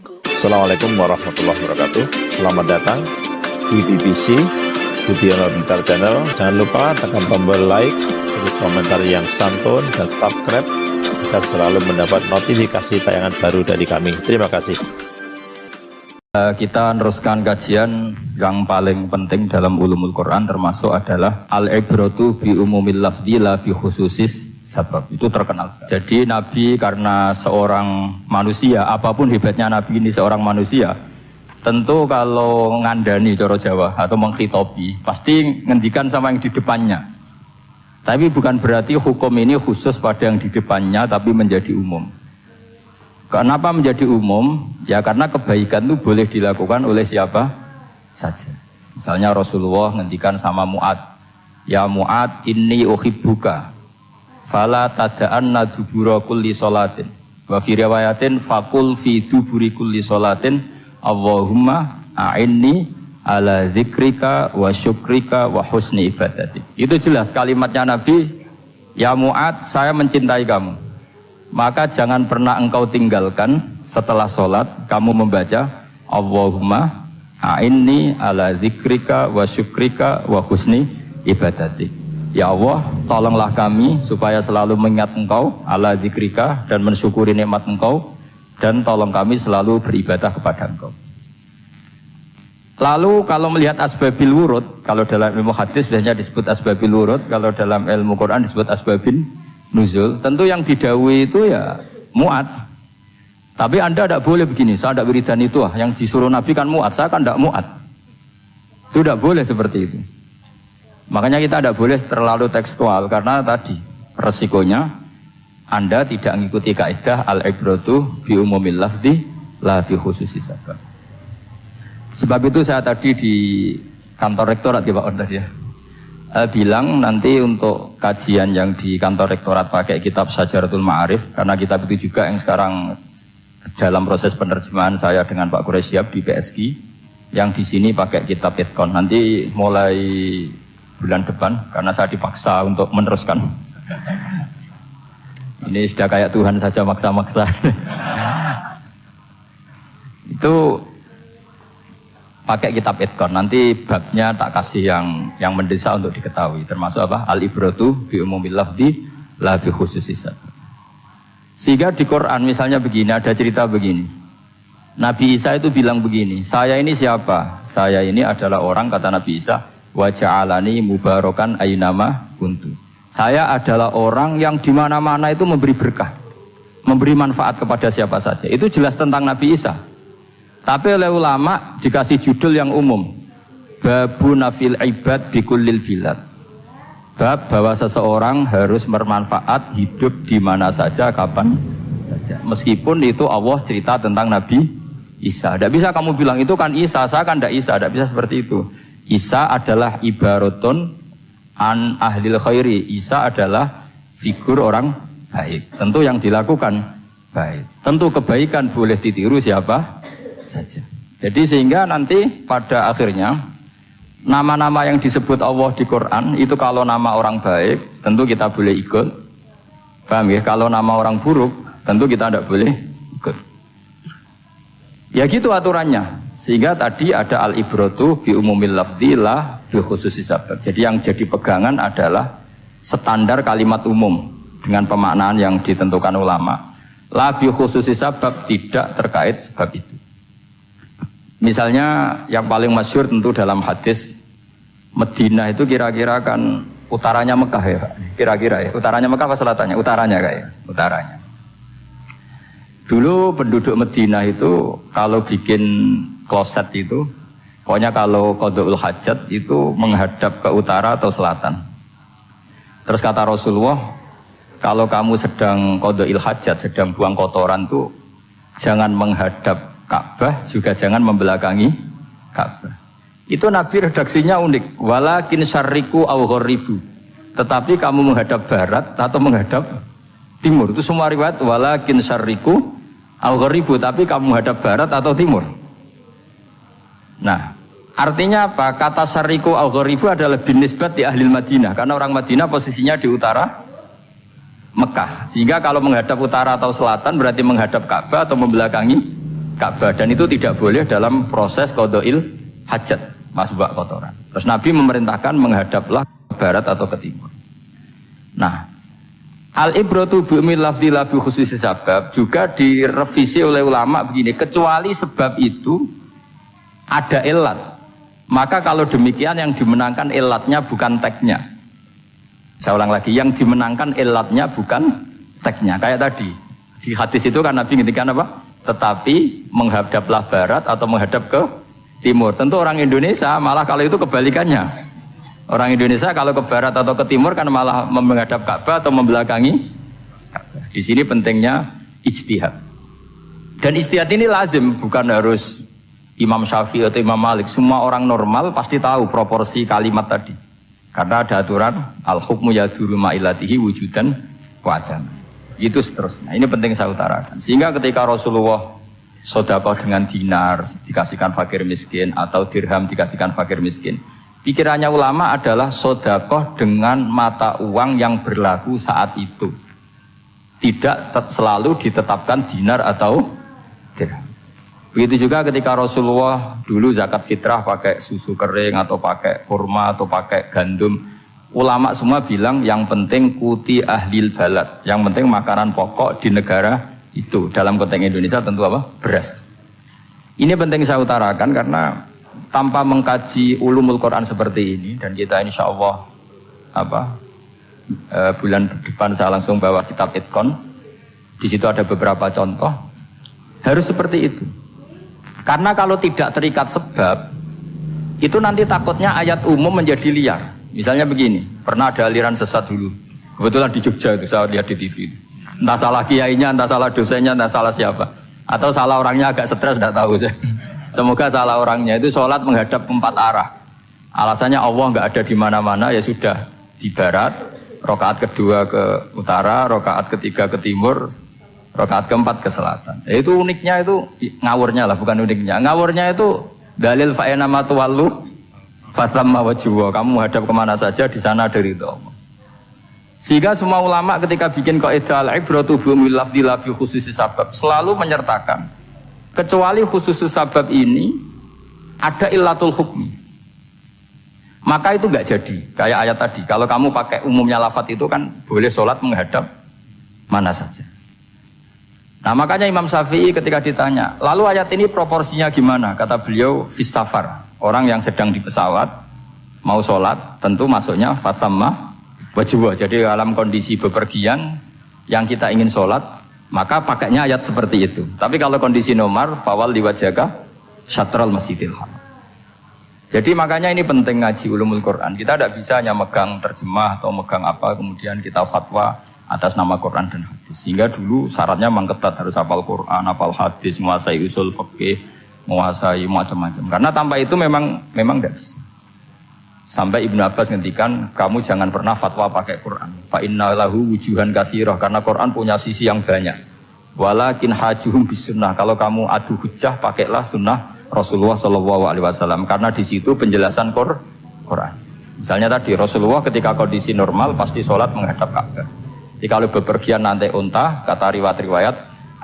Assalamualaikum warahmatullahi wabarakatuh. Selamat datang di BBC Budiono Pintar Channel. Jangan lupa tekan tombol like, beri komentar yang santun, dan subscribe agar selalu mendapat notifikasi tayangan baru dari kami. Terima kasih. Kita meneruskan kajian yang paling penting dalam ulumul Quran, termasuk adalah al-ibratu bi umumil lafzi la bi khususis sabab. Itu terkenal. Jadi Nabi karena seorang manusia, apapun hebatnya Nabi ini seorang manusia, tentu kalau ngandani coro Jawa atau menghitopi pasti ngendikan sama yang di depannya. Tapi bukan berarti hukum ini khusus pada yang di depannya, tapi menjadi umum. Kenapa menjadi umum? Ya karena kebaikan itu boleh dilakukan oleh siapa saja. Misalnya Rasulullah ngendikan sama Mu'ad, ya Mu'ad inni uhibbuka fala tada'anna dubura kulli sholatin wa fi riwayatin fakul fi duburi kulli sholatin Allahumma a'inni ala zikrika wa syukrika wa husni ibadati. Itu jelas kalimatnya Nabi, ya Mu'ad saya mencintai kamu, maka jangan pernah engkau tinggalkan setelah sholat kamu membaca Allahumma a'inni ala zikrika wa syukrika wa husni ibadati. Ya Allah, tolonglah kami supaya selalu mengingat engkau ala zikrika dan mensyukuri nikmat engkau, dan tolong kami selalu beribadah kepada engkau. Lalu kalau melihat asbabil wurud, kalau dalam ilmu hadis biasanya disebut asbabil wurud, kalau dalam ilmu Quran disebut asbabin nuzul, tentu yang didhawuhi itu ya Mu'ad. Tapi Anda tidak boleh begini, saya tidak wiridan itu, yang disuruh Nabi kan Mu'ad, saya kan tidak Mu'ad. Itu tidak boleh seperti itu. Makanya kita tidak boleh terlalu tekstual, karena tadi resikonya Anda tidak mengikuti kaidah al-ibratu bi umumil lafzi la bi khususi sabab. Sebab itu saya tadi di kantor rektorat ya Pak Onder ya, bilang nanti untuk kajian yang di kantor rektorat pakai kitab Syajaratul Ma'arif, karena kitab itu juga yang sekarang dalam proses penerjemahan saya dengan Pak Quraisyab di PSG, yang di sini pakai kitab Itqon. Nanti mulai bulan depan, karena saya dipaksa untuk meneruskan. Ini sudah kayak Tuhan saja maksa-maksa. Itu pakai kitab Itqon, nanti babnya tak kasih yang mendesak untuk diketahui, termasuk apa? Al-ibratu bi umumil lafzi la bi khususis sabab. Sehingga di Quran misalnya begini, ada cerita begini. Nabi Isa itu bilang begini, saya ini siapa? Saya ini adalah orang, kata Nabi Isa, wa ja'alani mubarakan aynama kuntu. Saya adalah orang yang di mana-mana itu memberi berkah, memberi manfaat kepada siapa saja. Itu jelas tentang Nabi Isa. Tapi oleh ulama dikasih judul yang umum, babu nafil ibad bikullil bilad. Bab bahwa seseorang harus bermanfaat hidup di mana saja, kapan saja. Meskipun itu Allah cerita tentang Nabi Isa. Tidak bisa kamu bilang itu kan Isa, saya kan tidak Isa. Tidak bisa seperti itu. Isa adalah ibaratun an ahlil khairi. Isa adalah figur orang baik. Tentu yang dilakukan baik. Tentu kebaikan boleh ditiru siapa saja. Jadi sehingga nanti pada akhirnya nama-nama yang disebut Allah di Quran itu kalau nama orang baik tentu kita boleh ikut. Paham ya? Kalau nama orang buruk tentu kita tidak boleh ikut. Ya gitu aturannya. Sehingga tadi ada al-ibratu bi umumil lafzi la bi khususi sabab. Jadi yang jadi pegangan adalah standar kalimat umum dengan pemaknaan yang ditentukan ulama. La bi khususi sabab, tidak terkait sebab itu. Misalnya yang paling masyhur tentu dalam hadis, Madinah itu kira-kira kan utaranya Mekah ya, kira-kira ya. Utaranya Mekah apa selatannya? Utaranya kayak, utaranya. Dulu penduduk Madinah itu kalau bikin kloset itu, pokoknya kalau qada'ul hajat itu menghadap ke utara atau selatan. Terus kata Rasulullah, kalau kamu sedang qada'il hajat, sedang buang kotoran tuh jangan menghadap Ka'bah, juga jangan membelakangi Ka'bah. Itu Nabi redaksinya unik, walakin syarriku aw gharibu. Tetapi kamu menghadap barat atau menghadap timur. Itu semua riwayat walakin syarriku aw gharibu, tapi kamu menghadap barat atau timur. Nah, artinya apa? Kata syarriku aw gharibu adalah binisbat di ahli Madinah, karena orang Madinah posisinya di utara Mekah. Sehingga kalau menghadap utara atau selatan berarti menghadap Ka'bah atau membelakangi Ka'bah, dan itu tidak boleh dalam proses qada'il hajat, masbuk kotoran. Terus Nabi memerintahkan menghadaplah ke barat atau ke timur. Nah, al-ibratu bi'umil lafzi la bi khususi sabab juga direvisi oleh ulama begini, kecuali sebab itu ada ilat. Maka kalau demikian yang dimenangkan ilatnya bukan teknya. Saya ulang lagi, yang dimenangkan ilatnya bukan teknya. Kayak tadi di hadis itu kan Nabi ngintikan apa? Tetapi menghadaplah barat atau menghadap ke timur. Tentu orang Indonesia malah kalau itu kebalikannya. Orang Indonesia kalau ke barat atau ke timur kan malah menghadap Ka'bah atau membelakangi Ka'bah. Di sini pentingnya ijtihad. Dan ijtihad ini lazim, bukan harus Imam Syafi'i atau Imam Malik. Semua orang normal pasti tahu proporsi kalimat tadi. Karena ada aturan al-hukmu yaduru ma'ilatihi wujudan wajan. Itu seterusnya. Ini penting saya utarakan. Sehingga ketika Rasulullah sedekah dengan dinar dikasihkan fakir miskin atau dirham dikasihkan fakir miskin, pikirannya ulama adalah sedekah dengan mata uang yang berlaku saat itu. Tidak selalu ditetapkan dinar atau dirham. Begitu juga ketika Rasulullah dulu zakat fitrah pakai susu kering atau pakai kurma atau pakai gandum. Ulama semua bilang yang penting kuti ahlil balad, yang penting makanan pokok di negara itu. Dalam konteks Indonesia tentu apa? Beras. Ini penting saya utarakan karena tanpa mengkaji ulumul Quran seperti ini, dan kita insya Allah bulan depan saya langsung bawa kitab Itqan. Di situ ada beberapa contoh. Harus seperti itu. Karena kalau tidak terikat sebab, itu nanti takutnya ayat umum menjadi liar. Misalnya begini, pernah ada aliran sesat dulu. Kebetulan di Jogja itu saya lihat di TV. Entah salah kiainya, entah salah dosennya, entah salah siapa. Atau salah orangnya agak stres, tidak tahu saya. Semoga salah orangnya itu sholat menghadap 4 arah. Alasannya Allah nggak ada di mana-mana, ya sudah di barat. Rakaat kedua ke utara, rakaat ketiga ke timur, rakaat keempat ke selatan. Itu uniknya itu ngawurnya lah, bukan uniknya. Ngawurnya itu dalil fa'ina matuwallu fatamma wajhuwa, kamu hadap kemana saja di sana dari itu Allah. Sehingga semua ulama ketika bikin kaidah al-ibratu bi'umil lafzi la bi khususi sabab selalu menyertakan kecuali khusus sabab ini ada illatul hukmi. Maka itu enggak jadi. Kayak ayat tadi, kalau kamu pakai umumnya lafaz itu kan boleh sholat menghadap mana saja. Nah makanya Imam Syafi'i ketika ditanya, lalu ayat ini proporsinya gimana? Kata beliau, fis safar. Orang yang sedang di pesawat mau sholat tentu masuknya fatamma wajwa. Jadi dalam kondisi bepergian yang kita ingin sholat maka pakainya ayat seperti itu. Tapi kalau kondisi nomor fawal diwajaka syatral masjidil haram. Jadi makanya ini penting ngaji ulumul Quran. Kita tidak bisa hanya megang terjemah atau megang apa kemudian kita fatwa atas nama Quran dan hadis. Sehingga dulu syaratnya memang ketat, harus hafal Quran, hafal hadis, menguasai usul fikih, menguasai macam-macam. Karena tanpa itu memang tidak bisa. Sampai Ibnu Abbas ngendikan, kamu jangan pernah fatwa pakai Quran. Fa inna lahu wujuhan katsirah, karena Quran punya sisi yang banyak. Walakin hajuhum bisunnah. Kalau kamu adu hujjah, pakailah sunnah Rasulullah SAW. Karena di situ penjelasan Quran. Misalnya tadi Rasulullah ketika kondisi normal pasti sholat menghadap Ka'bah. Jadi kalau bepergian nanti unta, kata riwayat-riwayat,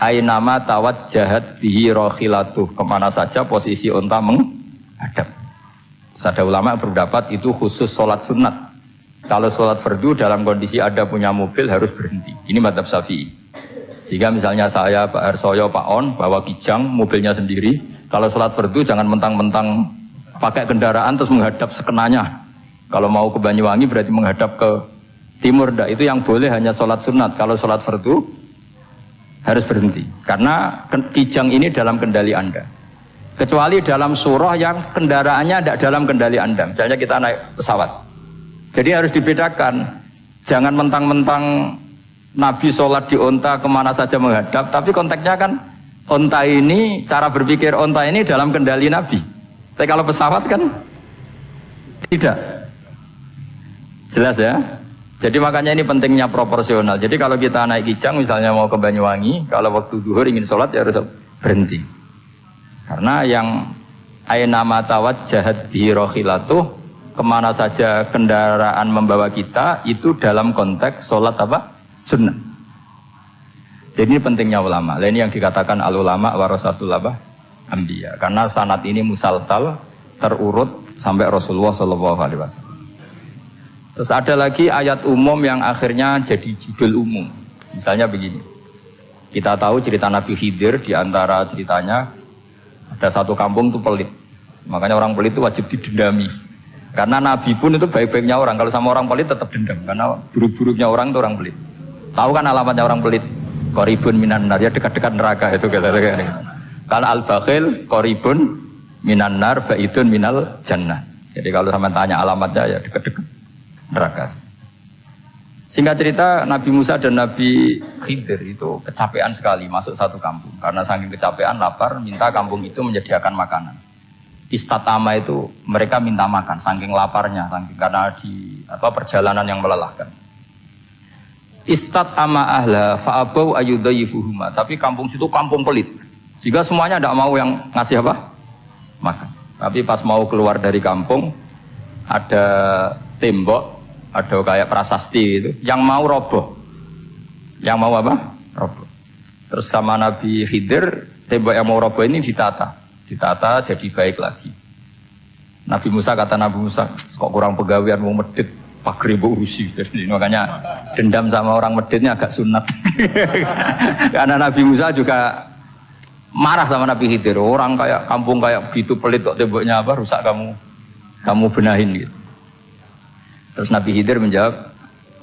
ainama tawajjahat bihi rakhilatuh, kemana saja posisi unta menghadap. Ada ulama berpendapat itu khusus sholat sunat. Kalau sholat fardu dalam kondisi ada punya mobil harus berhenti. Ini madzhab Syafi'i. Jika misalnya saya, Pak Arsoyo, Pak On bawa kijang mobilnya sendiri, kalau sholat fardu jangan mentang-mentang pakai kendaraan terus menghadap sekenanya. Kalau mau ke Banyuwangi berarti menghadap ke timur. Itu yang boleh hanya sholat sunat. Kalau sholat fardu harus berhenti. Karena kijang ini dalam kendali Anda. Kecuali dalam surah yang kendaraannya tidak dalam kendali Anda. Misalnya kita naik pesawat. Jadi harus dibedakan. Jangan mentang-mentang Nabi sholat di onta kemana saja menghadap. Tapi konteksnya kan onta ini, cara berpikir onta ini dalam kendali Nabi. Tapi kalau pesawat kan tidak. Jelas ya? Jadi makanya ini pentingnya proporsional. Jadi kalau kita naik kijang misalnya mau ke Banyuwangi, kalau waktu zuhur ingin sholat ya harus berhenti. Karena yang ainama tawajjahat bihi rakhilatuh, kemana saja kendaraan membawa kita itu dalam konteks sholat apa? Sunnah. Jadi ini pentingnya ulama. Ini yang dikatakan al-ulama warasatul anbiya. Karena sanad ini musalsal terurut sampai Rasulullah SAW. Terus ada lagi ayat umum yang akhirnya jadi judul umum. Misalnya begini. Kita tahu cerita Nabi Khidir, di antara ceritanya ada satu kampung itu pelit. Makanya orang pelit itu wajib didendami. Karena Nabi pun itu baik-baiknya orang. Kalau sama orang pelit tetap dendam. Karena buruk-buruknya orang itu orang pelit. Tahu kan alamatnya orang pelit? Qoribun minan nar, ya dekat-dekat neraka itu kata-kata. Kalau al-bakhil qoribun minan nar, ba'idun minal jannah. Jadi kalau sama tanya alamatnya ya dekat-dekat neraka. Singkat cerita, Nabi Musa dan Nabi Khidir itu kecapean sekali masuk satu kampung. Karena saking kecapean, lapar, minta kampung itu menyediakan makanan. Istatama itu mereka minta makan, saking laparnya, saking karena di perjalanan yang melelahkan. Istat ama ahla fa'abau ayudayifuhuma. Tapi kampung situ kampung pelit. Jika semuanya tidak mau yang ngasih apa? Makan. Tapi pas mau keluar dari kampung, ada tembok, ada kayak prasasti itu, yang mau roboh. Yang mau apa? Roboh. Terus sama Nabi Khidir, tembok yang mau roboh ini ditata. Ditata jadi baik lagi. Nabi Musa kata Nabi Musa, kok kurang pegawaian mau medit. Pagri urusi, jadi makanya dendam sama orang meditnya agak sunat. Karena Nabi Musa juga marah sama Nabi Khidir. Orang kayak kampung kayak begitu pelit kok temboknya apa rusak kamu benahin gitu. Terus Nabi Khidir menjawab,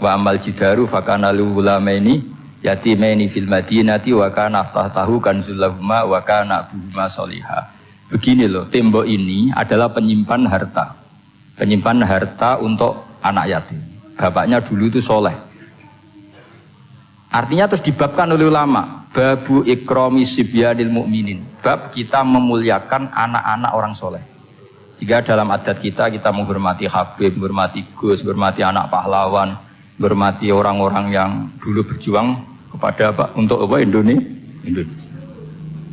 wa amal jidaru fakana lulamaini yatimaini fil madinati wa kana tahtahu kanzulahuma wa kana abuhuma solihah. Begini loh, tembok ini adalah penyimpan harta. Penyimpan harta untuk anak yatim. Bapaknya dulu itu soleh. Artinya terus dibabkan oleh ulama, babu ikrami sibyanil mu'minin. Bab kita memuliakan anak-anak orang soleh. Sehingga dalam adat kita menghormati Habib, menghormati Gus, menghormati anak pahlawan, menghormati orang-orang yang dulu berjuang kepada untuk Indonesia.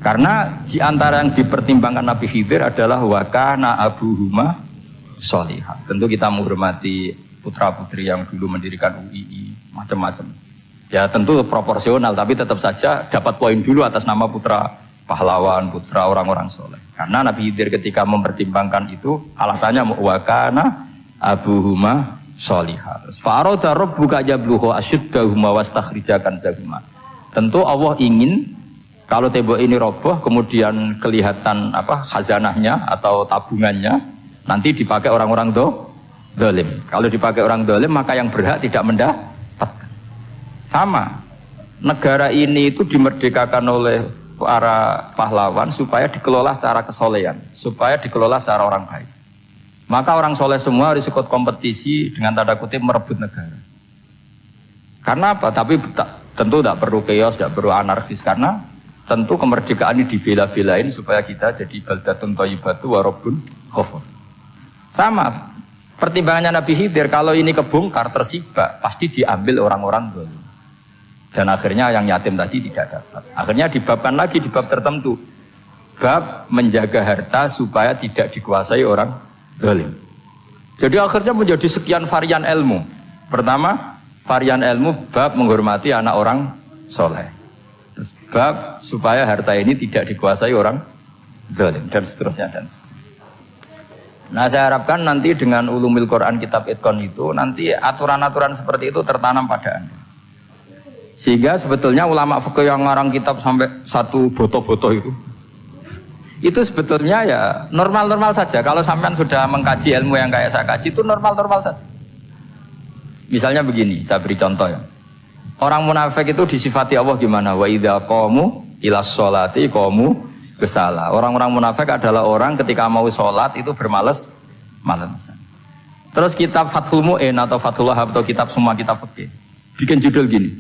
Karena di antara yang dipertimbangkan Nabi Khidir adalah wakana abuhuma solihah. Tentu kita menghormati putra-putri yang dulu mendirikan UII, macam-macam. Ya tentu proporsional, tapi tetap saja dapat poin dulu atas nama putra pahlawan, putra orang-orang soleh. Karena Nabi Khidir ketika mempertimbangkan itu, alasannya wakana abuhuma solihah. Fa'aroda rabbuka yablugha ashuddahuma wastakhrijakan zahuma. Tentu Allah ingin kalau tembok ini roboh, kemudian kelihatan khazanahnya atau tabungannya, nanti dipakai orang-orang dolim. Kalau dipakai orang dolim, maka yang berhak tidak mendapatkan. Sama, negara ini itu dimerdekakan oleh para pahlawan supaya dikelola secara kesolehan, supaya dikelola secara orang baik. Maka orang soleh semua harus ikut kompetisi dengan tanda kutip merebut negara. Karena apa? Tapi tentu tidak perlu chaos, tidak perlu anarkis, karena tentu kemerdekaan ini dibela-belain supaya kita jadi baldatun thayyibatu wa rabbun ghafur. Sama, pertimbangannya Nabi Khidir, kalau ini kebongkar tersibak, pasti diambil orang-orang dolim. Dan akhirnya yang yatim tadi tidak dapat. Akhirnya dibabkan lagi di bab tertentu. Bab menjaga harta supaya tidak dikuasai orang dolim. Jadi akhirnya menjadi sekian varian ilmu. Pertama, varian ilmu bab menghormati anak orang soleh. Sebab supaya harta ini tidak dikuasai orang zalim dan seterusnya Nah saya harapkan nanti dengan ulumil Quran kitab Itqan itu nanti aturan-aturan seperti itu tertanam pada Anda. Sehingga sebetulnya ulama fikih yang ngarang kitab sampai satu boto-boto itu sebetulnya ya normal-normal saja. Kalau sampean sudah mengkaji ilmu yang kayak saya kaji itu normal-normal saja. Misalnya begini, saya beri contoh ya. Orang munafik itu disifati Allah gimana? Wa idza qamu ilas sholati qamu kusala. Orang-orang munafik adalah orang ketika mau sholat itu bermalas-malasan. Terus kitab Fathul Mu'in atau Fathul Wahab atau kitab semua kitab fikih bikin judul gini.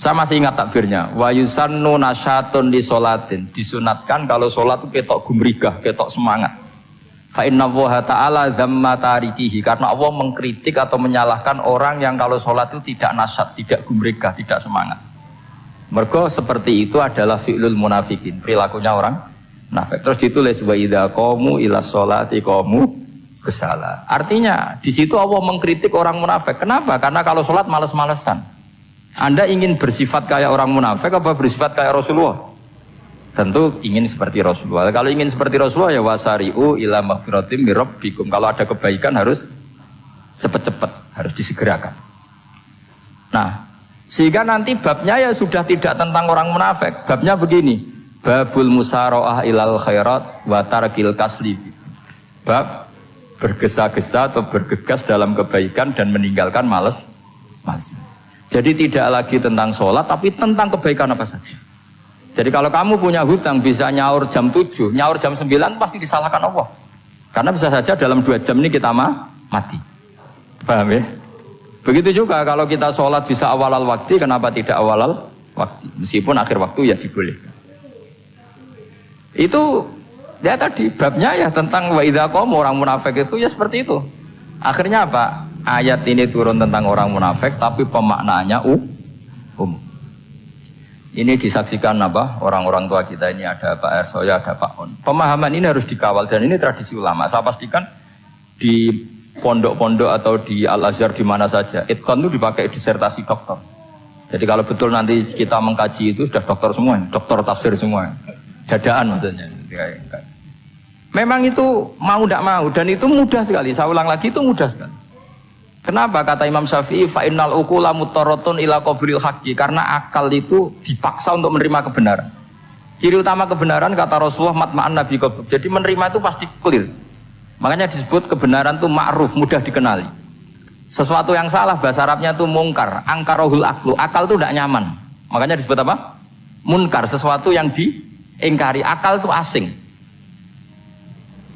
Saya masih ingat takbirnya. Wa yusannu nasyatun li sholatin. Disunatkan kalau sholat itu ketok gumrigah, ketok semangat. Fa inna Allaha ta'ala dzamma tarikihi, karena Allah mengkritik atau menyalahkan orang yang kalau sholat itu tidak nasyat, tidak gumregah, tidak semangat. Mergo seperti itu adalah fi'lul munafikin, perilakunya orang munafik. Terus ditulis wa idza qamu ilas sholati qamu kusala. Artinya di situ Allah mengkritik orang munafik. Kenapa? Karena kalau sholat malas-malesan. Anda ingin bersifat kayak orang munafik apa bersifat kayak Rasulullah? Tentu ingin seperti Rasulullah. Kalau ingin seperti Rasulullah ya wasari'u ila maghfiratim mir rabbikum. Kalau ada kebaikan harus cepat-cepat, harus disegerakan. Nah, sehingga nanti babnya ya sudah tidak tentang orang munafik. Babnya begini, babul musara'ah ilal khairat wa tarkil kasli. Bab bergesa-gesa atau bergegas dalam kebaikan dan meninggalkan malas. Jadi tidak lagi tentang sholat, tapi tentang kebaikan apa saja. Jadi kalau kamu punya hutang bisa nyaur jam 7, nyaur jam 9 pasti disalahkan Allah. Karena bisa saja dalam 2 jam ini kita mati. Paham ya? Begitu juga kalau kita sholat bisa awalal waktu, kenapa tidak awalal waktu? Meskipun akhir waktu ya dibolehkan. Itu ya tadi babnya ya tentang wa idza qamu, orang munafik itu ya seperti itu. Akhirnya apa? Ayat ini turun tentang orang munafik tapi pemaknaannya Ini disaksikan apa? Orang-orang tua kita ini ada Pak Ersoya, ada Pak On. Pemahaman ini harus dikawal dan ini tradisi ulama. Saya pastikan di pondok-pondok atau di Al-Azhar di mana saja, itqan itu dipakai disertasi dokter. Jadi kalau betul nanti kita mengkaji itu sudah dokter semua, dokter tafsir semua. Dadaan maksudnya. Memang itu mau tidak mau dan itu mudah sekali. Saya ulang lagi itu mudah sekali. Kenapa kata Imam Syafi'i fa innal uqula mutarratun ila qabril haqqi, karena akal itu dipaksa untuk menerima kebenaran. Ciri utama kebenaran kata Rasulullah matma'an nabi qabr. Jadi menerima itu pasti clear. Makanya disebut kebenaran itu ma'ruf, mudah dikenali. Sesuatu yang salah bahasa Arabnya itu mungkar, angkarohul aklu. Akal itu tidak nyaman. Makanya disebut apa? Munkar, sesuatu yang diingkari. Akal itu asing.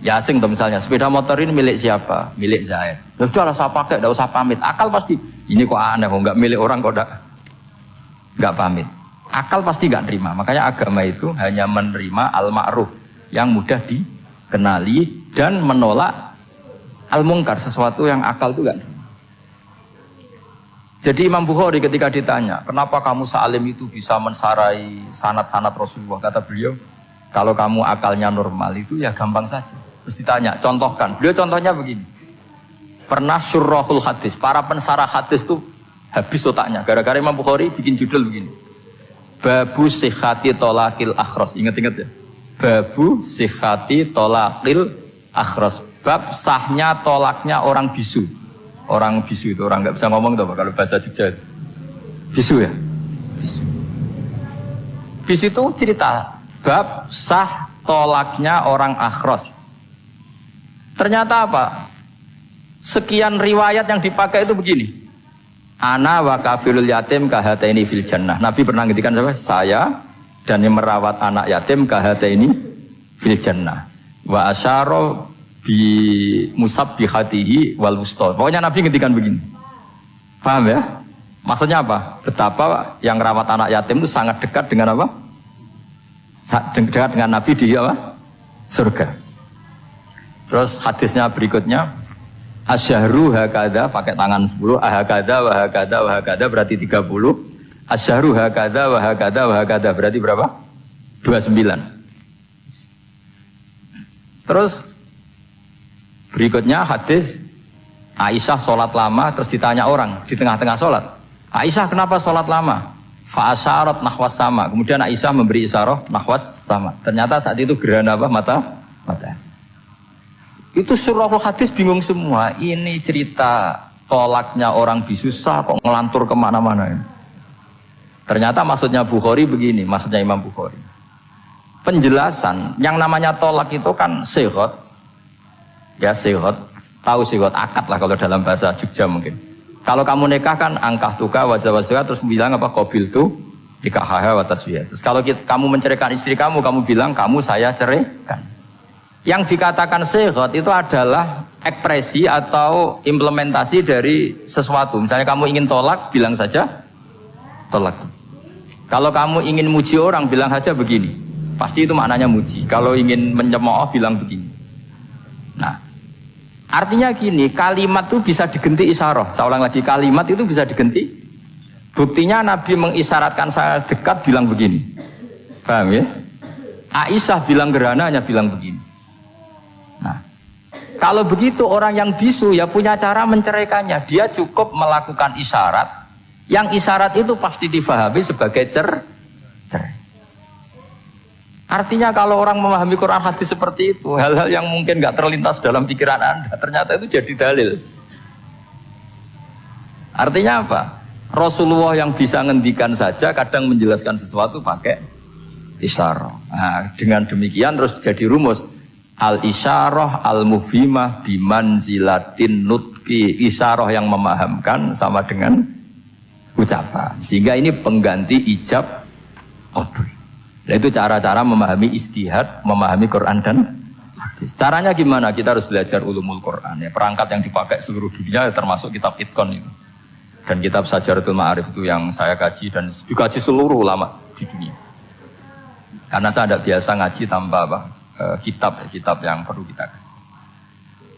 Ya asing tuh misalnya, sepeda motor ini milik siapa? Milik Zaid. Ya sudah saya pakai, tidak usah pamit. Akal pasti, ini kok aneh, kok nggak milik orang kok nggak pamit. Akal pasti nggak terima. Makanya agama itu hanya menerima al-ma'ruf yang mudah dikenali dan menolak al-mungkar, sesuatu yang akal itu nggak terima. Jadi Imam Bukhari ketika ditanya, kenapa kamu sealim itu bisa mensarai sanad-sanad Rasulullah? Kata beliau, kalau kamu akalnya normal itu ya gampang saja. Terus ditanya, contohkan. Beliau contohnya begini. Pernah syurrahul hadis, para pensarah hadis itu habis otaknya. Gara-gara Imam Bukhari bikin judul begini. Babu sihhati tolakil akhros. Ingat-ingat ya. Babu sihhati tolakil akhros. Bab sahnya tolaknya orang bisu. Orang bisu itu orang nggak bisa ngomong tuh kalau bahasa Jogja. Bisu ya. Bisu. Bisu itu cerita. Bab sah tolaknya orang akhros. Ternyata apa? Sekian riwayat yang dipakai itu begini. Ana wa kafilul yatim kahataini fil jannah. Nabi pernah ngendikan saya dan yang merawat anak yatim kahataini fil jannah. Wa asyara bi musabbihatihi wal wusta. Pokoknya Nabi ngendikan begini. Paham ya? Maksudnya apa? Betapa yang merawat anak yatim itu sangat dekat dengan apa? Dekat dengan Nabi di apa? Surga. Terus hadisnya berikutnya, asyahru hakada pakai tangan 10, ahakada wahakada wahakada berarti 30. Asyahru hakada wahakada wahakada berarti berapa? 29. Terus berikutnya hadis Aisyah sholat lama, terus ditanya orang di tengah-tengah sholat, Aisyah kenapa sholat lama? Fa'asyarat nahwas sama. Kemudian Aisyah memberi isyarah nahwas sama. Ternyata saat itu gerhana apa? Mata. Itu surahul hadis bingung semua. Ini cerita tolaknya orang bisusah kok ngelantur kemana-mana ini. Ternyata maksudnya Bukhari begini, maksudnya Imam Bukhari. Penjelasan yang namanya tolak itu kan sighot. Ya sighot, tahu sighot akad lah kalau dalam bahasa Jogja mungkin. Kalau kamu nikah kan angkah tuka wazawaztuka terus bilang apa qabil tu nikahaha wa taswiyah. Terus kalau kamu menceraikan istri kamu bilang kamu saya ceraikan. Yang dikatakan sighot itu adalah ekspresi atau implementasi dari sesuatu. Misalnya kamu ingin tolak, bilang saja tolak. Kalau kamu ingin muji orang, bilang saja begini. Pasti itu maknanya muji. Kalau ingin mencemooh, bilang begini. Nah, artinya gini, kalimat itu bisa diganti isyarah. Saya ulang lagi, kalimat itu bisa diganti. Buktinya Nabi mengisyaratkan saya dekat, bilang begini. Paham ya? Aisyah bilang gerhana hanya bilang begini. Nah, kalau begitu orang yang bisu ya punya cara menceraikannya. Dia cukup melakukan isyarat Yang isyarat itu pasti difahami sebagai cerai. Artinya kalau orang memahami Quran hadis seperti itu, hal-hal yang mungkin nggak terlintas dalam pikiran Anda, ternyata itu jadi dalil. Artinya apa? Rasulullah yang bisa ngendikan saja kadang menjelaskan sesuatu pakai isyarah. Nah, dengan demikian terus jadi rumus al-isyarah al-mufhimah bimanzilatin nutqi. Isyarah yang memahamkan sama dengan ucapan. Sehingga ini pengganti ijab qabul. Nah, itu cara-cara memahami istihad, memahami Quran dan hadis. Caranya gimana? Kita harus belajar ulumul Quran. Ya, perangkat yang dipakai seluruh dunia termasuk kitab Itqan itu. Dan kitab Sajaratul Ma'arif itu yang saya kaji dan dikaji seluruh ulama di dunia. Karena saya tidak biasa ngaji tanpa kitab yang perlu kita kaji.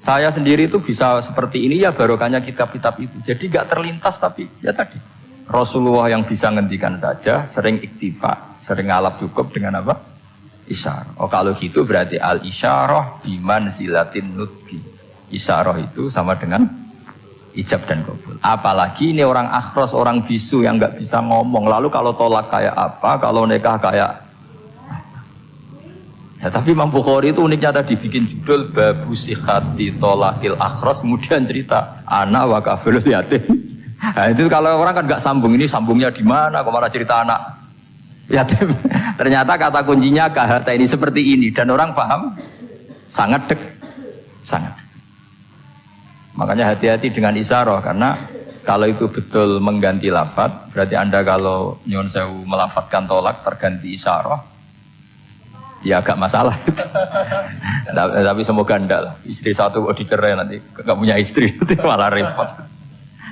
Saya sendiri itu bisa seperti ini ya barokahnya kitab-kitab itu. Jadi gak terlintas tapi ya tadi. Rasulullah yang bisa ngendikan saja sering iktifa, sering ngalap cukup dengan apa? Isyarah. Oh kalau gitu berarti al-isyarah bimanzilatin nutqi. Isyarah itu sama dengan ijab dan qabul. Apalagi ini orang akhros, orang bisu yang nggak bisa ngomong. Lalu kalau tolak kayak apa, kalau nikah kayak apa? Ya, tapi Imam Bukhari itu uniknya tadi bikin judul babu sihati tolakil akhros, kemudian cerita anak wa kafilul yatim. Nah, itu kalau orang kan nggak sambung, ini sambungnya di mana? Kok malah cerita anak yatim? Ternyata kata kuncinya kahata ini seperti ini dan orang paham sangat sangat. Makanya hati-hati dengan isyarah karena kalau itu betul mengganti lafadz, berarti Anda kalau nyun sewu melafadzkan tolak terganti isyarah, ya agak masalah gitu. Tapi semoga enggak lah. Istri satu kok dicerai nanti nggak punya istri malah repot.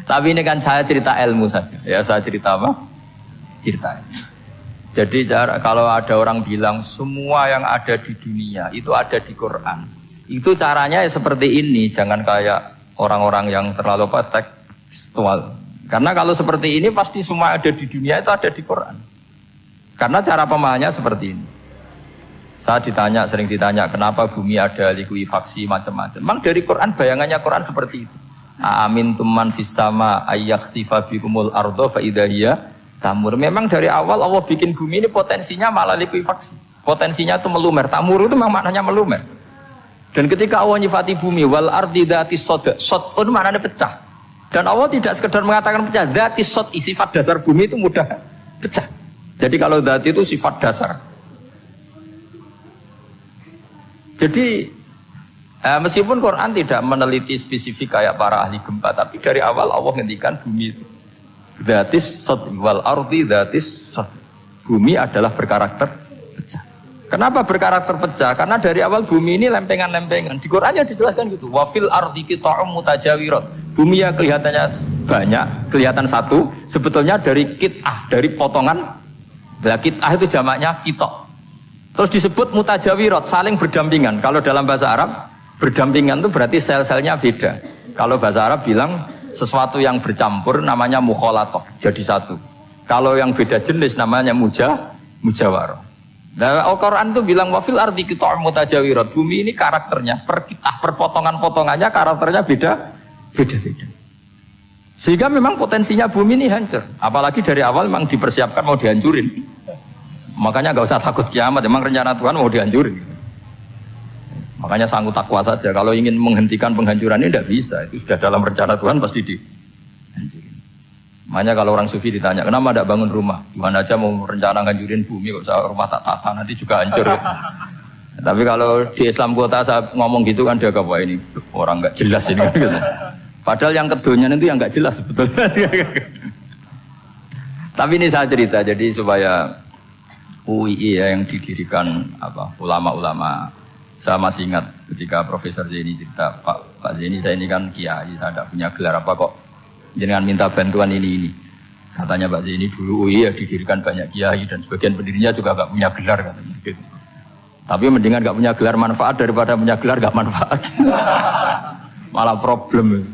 Tapi ini kan saya cerita ilmu saja. Ya saya cerita apa? Cerita ilmu. Jadi kalau ada orang bilang semua yang ada di dunia itu ada di Quran. Itu caranya ya seperti ini. Jangan kayak orang-orang yang terlalu tekstual. Karena kalau seperti ini pasti semua ada di dunia itu ada di Quran. Karena cara pemahamannya seperti ini. Saya sering ditanya kenapa bumi ada likuifaksi macam-macam. Memang dari Quran bayangannya Quran seperti itu. Amin tuman fis sama ayyaksifa bikumul ardo fa idahiyya tamur. Memang dari awal Allah bikin bumi ini potensinya malah likuifaksi. Potensinya itu melumer. Tamur itu memang maknanya melumer. Dan ketika Allah nyifati bumi wal ardi dzatis sod, sodun maknanya pecah. Dan Allah tidak sekedar mengatakan pecah, dzatis sod, sifat dasar bumi itu mudah pecah. Jadi kalau dzati itu sifat dasar. Jadi meskipun Quran tidak meneliti spesifik kayak para ahli gempa, tapi dari awal Allah ngendikan bumi itu dzatis sod wal ardi dzatis sod. Bumi adalah berkarakter pecah. Kenapa berkarakter pecah? Karena dari awal bumi ini lempengan-lempengan. Di Qurannya dijelaskan gitu. Wa fil ardi qita'um mutajawirat. Bumi yang kelihatannya banyak, kelihatan satu, sebetulnya dari qit'ah, dari potongan. Nah, qit'ah itu jamaknya qita'. Terus disebut mutajawirat, saling berdampingan. Kalau dalam bahasa Arab berdampingan itu berarti sel-selnya beda. Kalau bahasa Arab bilang sesuatu yang bercampur namanya mukhalatoh, jadi satu. Kalau yang beda jenis namanya mujawarah. Nah, Al-Quran itu bilang wafil ardi qita'um mutajawirat. Bumi ini karakternya per potongan-potongannya karakternya beda. Sehingga memang potensinya bumi ini hancur. Apalagi dari awal memang dipersiapkan mau dihancurin. Makanya nggak usah takut kiamat. Memang rencana Tuhan mau dihancurin. Makanya sanggup takwa saja. Kalau ingin menghentikan penghancuran ini tidak bisa. Itu sudah dalam rencana Tuhan pasti dihancurin. Makanya kalau orang sufi ditanya, kenapa tidak bangun rumah? Gimana aja mau rencana ngancurin bumi, kok saya rumah tak tata nanti juga hancur. Tapi kalau di Islam kota saya ngomong gitu kan dia wah ini orang nggak jelas ini. Gitu. Padahal yang kedonyan itu yang nggak jelas sebetulnya. Tapi ini saya cerita jadi supaya UII ya, yang didirikan ulama-ulama. Saya masih ingat ketika Profesor Zaini cerita, Pak Zaini saya ini kan kiai, saya tidak punya gelar apa kok jenengan minta bantuan ini. Katanya Pak Zaini dulu UII ya didirikan banyak kiai dan sebagian pendirinya juga nggak punya gelar katanya. Gitu. Tapi mendingan nggak punya gelar manfaat daripada punya gelar nggak manfaat. Malah problem.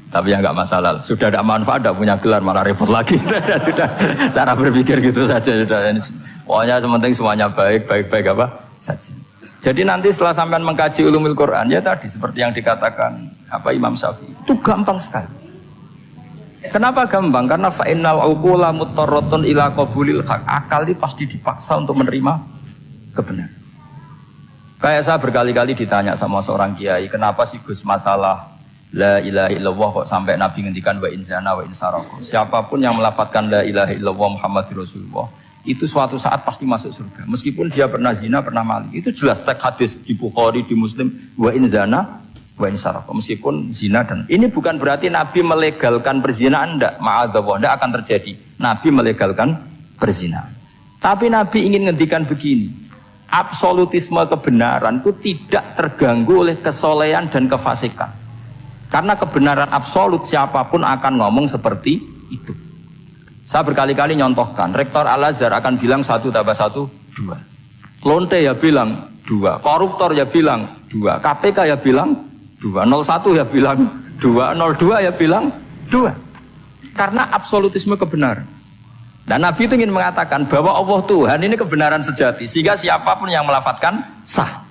Tapi ya nggak masalah. Sudah ada manfaat, tidak punya gelar malah repot lagi. Sudah cara berpikir gitu saja. Sudah. Pokoknya sementing semuanya baik apa saja. Jadi nanti setelah sampean mengkaji ulumul Quran ya tadi seperti yang dikatakan Imam Syafi'i itu gampang sekali. Kenapa gampang? Karena fa'innal uqula mutarratun ila qabulil haq. Akal ini pasti dipaksa untuk menerima kebenaran. Kayak saya berkali-kali ditanya sama seorang kiai, kenapa sih Gus masalah la ilaha illallah kok sampai Nabi ngendikan wa in zana wa in saraka. Siapapun yang melafadzkan la ilaha illallah Muhammadur Rasulullah itu suatu saat pasti masuk surga. Meskipun dia pernah zina, pernah maling. Itu jelas teks hadis di Bukhari, di Muslim, wa in zana wa in saraka. Meskipun zina dan ini bukan berarti Nabi melegalkan perzinahan, enggak, ma'adzallah, enggak akan terjadi. Nabi melegalkan perzinahan. Tapi Nabi ingin ngendikan begini. Absolutisme kebenaran itu tidak terganggu oleh kesolehan dan kefasikan. Karena kebenaran absolut siapapun akan ngomong seperti itu. Saya berkali-kali nyontohkan, Rektor Al-Azhar akan bilang 1 tambah 1, 2. Lonte ya bilang 2, koruptor ya bilang 2, KPK ya bilang 2, 01 ya bilang 2, 02 ya bilang 2. Karena absolutisme kebenaran. Dan Nabi itu ingin mengatakan bahwa Allah Tuhan ini kebenaran sejati. Sehingga siapapun yang melafadzkan sah.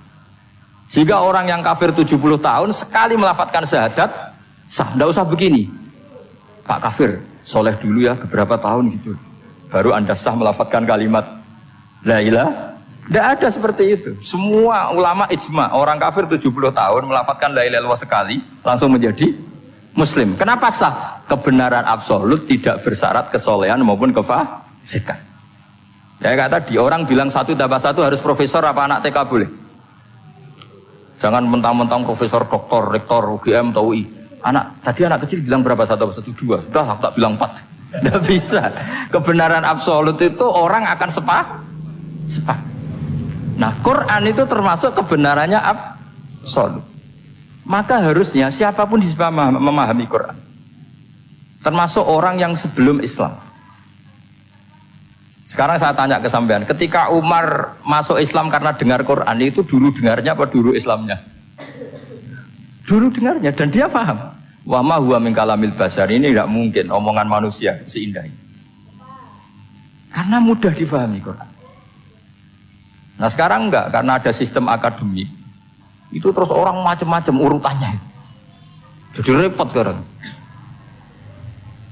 Jika orang yang kafir 70 tahun sekali melafadzkan syahadat sah. Tidak usah begini. Pak kafir, soleh dulu ya beberapa tahun gitu. Baru Anda sah melafadzkan kalimat la ilaha. Tidak ada seperti itu. Semua ulama ijma. Orang kafir 70 tahun melafadzkan la ilaha illallah sekali langsung menjadi Muslim. Kenapa sah? Kebenaran absolut tidak bersyarat kesolehan maupun kefasikan. Ya kata tadi, orang bilang 1 tambah 1 harus profesor apa anak TK boleh? Jangan mentang-mentang profesor, doktor, rektor, UGM atau UI. Tadi anak kecil bilang berapa 1 tambah 1? 2. Sudah lah, tak bilang 4. Tidak bisa. Kebenaran absolut itu orang akan sepak. Nah, Quran itu termasuk kebenarannya absolut. Maka harusnya siapapun bisa memahami Quran. Termasuk orang yang sebelum Islam. Sekarang saya tanya ke sampean, ketika Umar masuk Islam karena dengar Quran, itu dulu dengarnya apa dulu Islamnya? Dulu dengarnya, dan dia paham. Wa ma huwa min kalamil basar, ini tidak mungkin omongan manusia seindah ini. Karena mudah difahami Quran. Nah sekarang enggak, karena ada sistem akademik. Itu terus orang macam-macam urutannya. Jadi repot sekarang.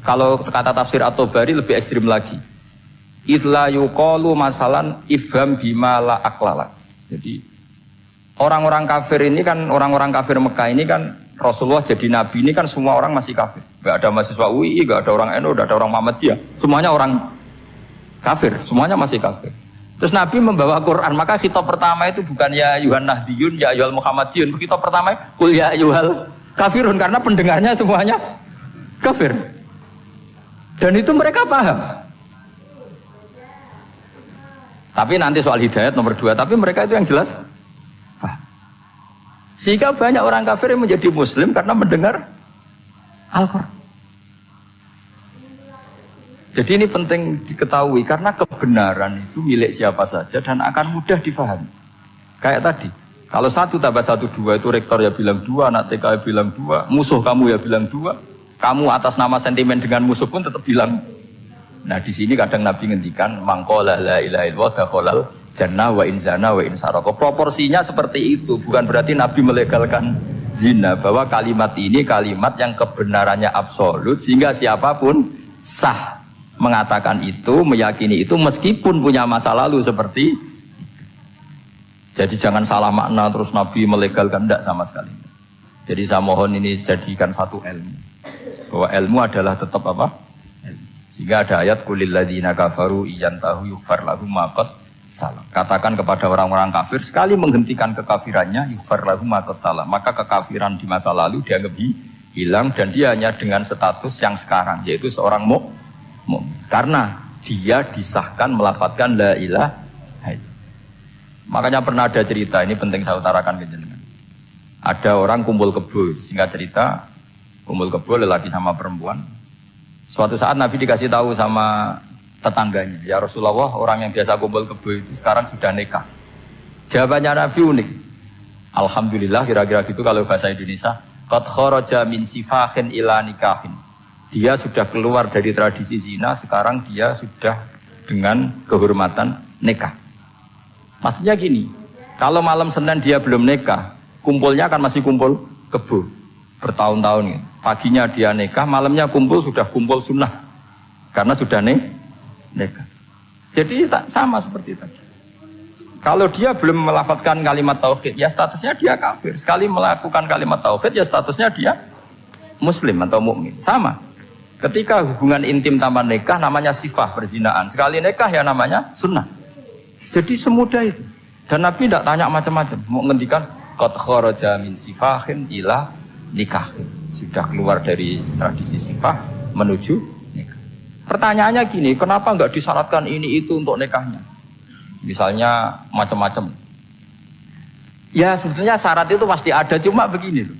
Kalau kata tafsir At-Tabari lebih ekstrim lagi. Idla yuqalu masalan ifham bima la aqlala. Jadi orang-orang kafir ini kan, orang-orang kafir Mekah ini kan Rasulullah jadi nabi ini kan semua orang masih kafir. Enggak ada mahasiswa UI, enggak ada orang NU, enggak ada orang Muhammadiyah. Semuanya orang kafir, semuanya masih kafir. Terus Nabi membawa Quran, maka khitab pertama itu bukan ya ayuhan nahdiyun, ya ayuhal muhammadiyun. Khitab pertama kul ya ayuhal kafirun, karena pendengarnya semuanya kafir. Dan itu mereka paham. Tapi nanti soal hidayat nomor 2, tapi mereka itu yang jelas paham. Sehingga banyak orang kafir yang menjadi muslim karena mendengar Al-Quran. Jadi ini penting diketahui karena kebenaran itu milik siapa saja dan akan mudah difahami. Kayak tadi, kalau 1 tambah 1 2 itu rektor ya bilang 2, anak TK ya bilang 2, musuh kamu ya bilang 2, kamu atas nama sentimen dengan musuh pun tetap bilang. Nah di sini kadang Nabi ngendikan mangqala la ilaha illallah dakhalal jannah wa in zana wa in saraka. Proporsinya seperti itu, bukan berarti Nabi melegalkan zina, bahwa kalimat ini kalimat yang kebenarannya absolut sehingga siapapun sah mengatakan itu, meyakini itu meskipun punya masa lalu seperti itu. Jadi jangan salah makna terus Nabi melegalkan, tidak sama sekali. Jadi saya mohon ini jadikan satu ilmu, bahwa ilmu adalah tetap apa? Ilmu. Sehingga ada ayat kulil ladzina kafaru iyantahu yughfar lahum ma qad salam. Katakan kepada orang-orang kafir sekali menghentikan kekafirannya yughfar lahum ma qad salam, maka kekafiran di masa lalu dianggap hilang dan dia hanya dengan status yang sekarang, yaitu seorang mukmin. Karena dia disahkan melafadzkan la ilaha illallah. Makanya pernah ada cerita, ini penting saya utarakan ke jenengan. Ada orang kumpul kebo, singkat cerita, kumpul kebo lelaki sama perempuan. Suatu saat Nabi dikasih tahu sama tetangganya, ya Rasulullah, orang yang biasa kumpul kebo itu sekarang sudah nikah. Jawabannya Nabi unik. Alhamdulillah, kira-kira gitu kalau bahasa Indonesia. Qad kharaja min sifahin ila nikahin. Dia sudah keluar dari tradisi zina, sekarang dia sudah dengan kehormatan nikah. Maksudnya gini, kalau malam Senin dia belum nikah, kumpulnya kan masih kumpul kebo. bertahun-tahun gitu. Paginya dia nikah, malamnya sudah kumpul sunnah karena sudah nikah. Jadi tak sama seperti tadi. Kalau dia belum melafalkan kalimat tauhid, ya statusnya dia kafir. Sekali melakukan kalimat tauhid, ya statusnya dia muslim atau mukmin. Sama. Ketika hubungan intim tanpa nikah namanya sifah perzinaan. Sekali nikah ya namanya sunnah. Jadi semudah itu. Dan Nabi tidak tanya macam-macam. Mau ngendikan qad kharaja min sifahin ila nikah. Sudah keluar dari tradisi sifah menuju nikah. Pertanyaannya gini, kenapa enggak disyaratkan ini itu untuk nikahnya? Misalnya macam-macam. Ya sebetulnya syarat itu pasti ada, cuma begini loh.